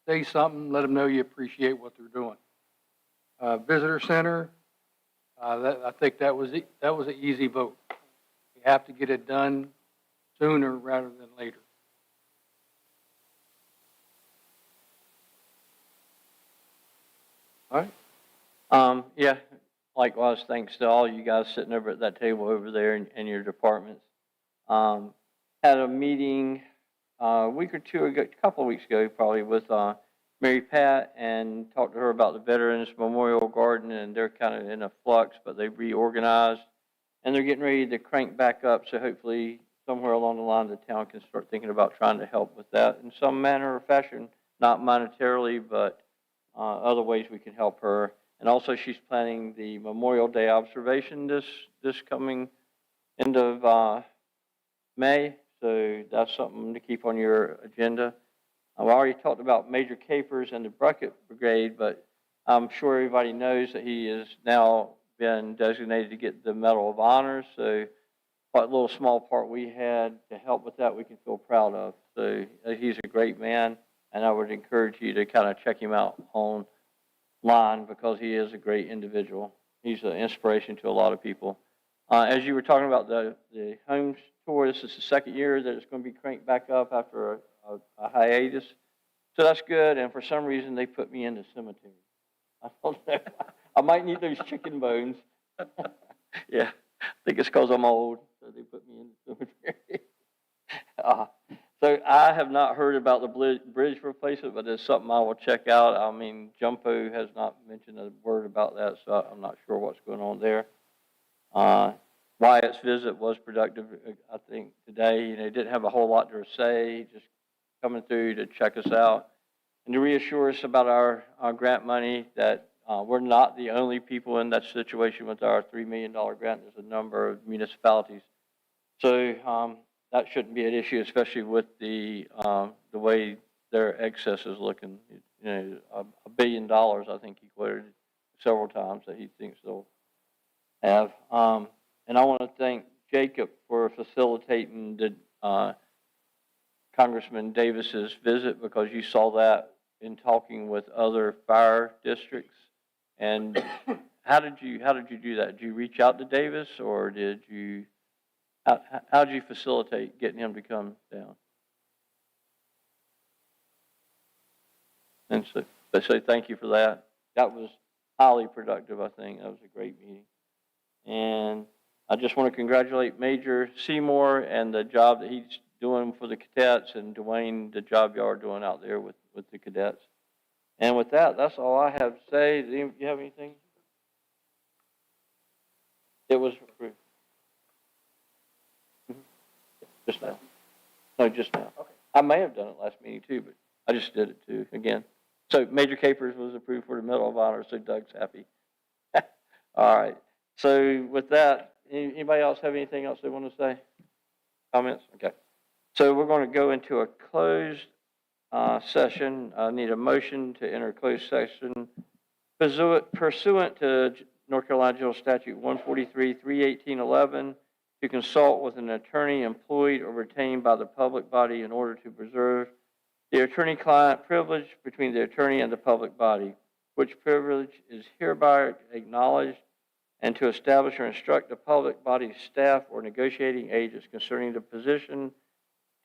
say something, let them know you appreciate what they're doing. Visitor center, I think that was an easy vote. We have to get it done sooner rather than later. All right. Yeah, likewise, thanks to all you guys sitting over at that table over there in your departments. Had a meeting a week or two ago, a couple of weeks ago probably, with Mary Pat and talked to her about the Veterans Memorial Garden, and they're kind of in a flux, but they've reorganized and they're getting ready to crank back up. So hopefully somewhere along the line the town can start thinking about trying to help with that in some manner or fashion, not monetarily, but other ways we can help her. And also she's planning the Memorial Day observation this coming end of May. So that's something to keep on your agenda. I've already talked about Major Capers and the Bucket Brigade, but I'm sure everybody knows that he has now been designated to get the Medal of Honor. So what little small part we had to help with that, we can feel proud of. So he's a great man, and I would encourage you to kind of check him out online because he is a great individual. He's an inspiration to a lot of people. As you were talking about the homes tour, this is the second year that it's going to be cranked back up after a hiatus. So that's good, and for some reason they put me in the cemetery. I don't know. I might need those chicken bones. Yeah, I think it's because I'm old, so they put me in the cemetery. So I have not heard about the bridge replacement, but it's something I will check out. I mean, Jumpo has not mentioned a word about that, so I'm not sure what's going on there. Wyatt's visit was productive, I think, today. You know, he didn't have a whole lot to say, just coming through to check us out and to reassure us about our grant money, that we're not the only people in that situation with our $3 million grant. There's a number of municipalities. So that shouldn't be an issue, especially with the way their excess is looking. You know, $1 billion, I think he quoted several times that he thinks they'll have. And I want to thank Jacob for facilitating the Congressman Davis's visit, because you saw that in talking with other fire districts. And how did you do that? Did you reach out to Davis, or did you? How did you facilitate getting him to come down? And so thank you for that. That was highly productive, I think. That was a great meeting. And I just want to congratulate Major Seymour and the job that he's doing for the cadets, and Dwayne, the job y'all are doing out there with the cadets. And with that, that's all I have to say. Do you have anything? It was approved. Just now. No, just now. Okay. I may have done it last meeting too, but I just did it too again. So Major Capers was approved for the Medal of Honor, so Doug's happy. All right. So with that, anybody else have anything else they want to say? Comments? Okay. So we're going to go into a closed session. I need a motion to enter closed session pursuant to North Carolina General Statute 143, 318.11 to consult with an attorney employed or retained by the public body in order to preserve the attorney-client privilege between the attorney and the public body, which privilege is hereby acknowledged and to establish or instruct the public body's staff or negotiating agents concerning the position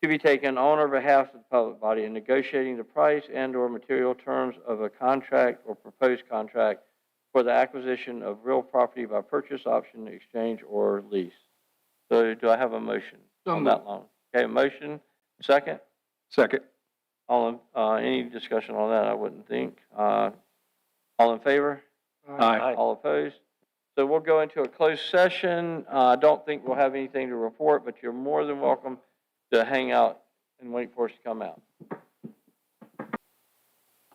to be taken on or behalf of the public body in negotiating the price and/or material terms of a contract or proposed contract for the acquisition of real property by purchase, option, exchange, or lease. So do I have a motion on that loan? Okay, a motion, second? Second. Any discussion on that? I wouldn't think. All in favor? Aye. All opposed? So we'll go into a closed session. I don't think we'll have anything to report, but you're more than welcome to hang out and wait for us to come out.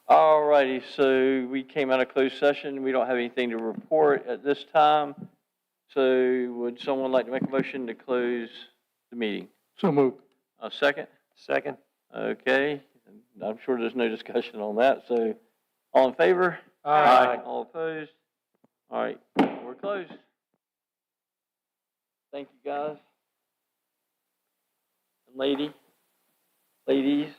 All righty, so we came out of closed session. We don't have anything to report at this time. So would someone like to make a motion to close the meeting? So moved. A second? Second. Okay, I'm sure there's no discussion on that, so all in favor? Aye. All opposed? All right, we're closed. Thank you, guys. And ladies.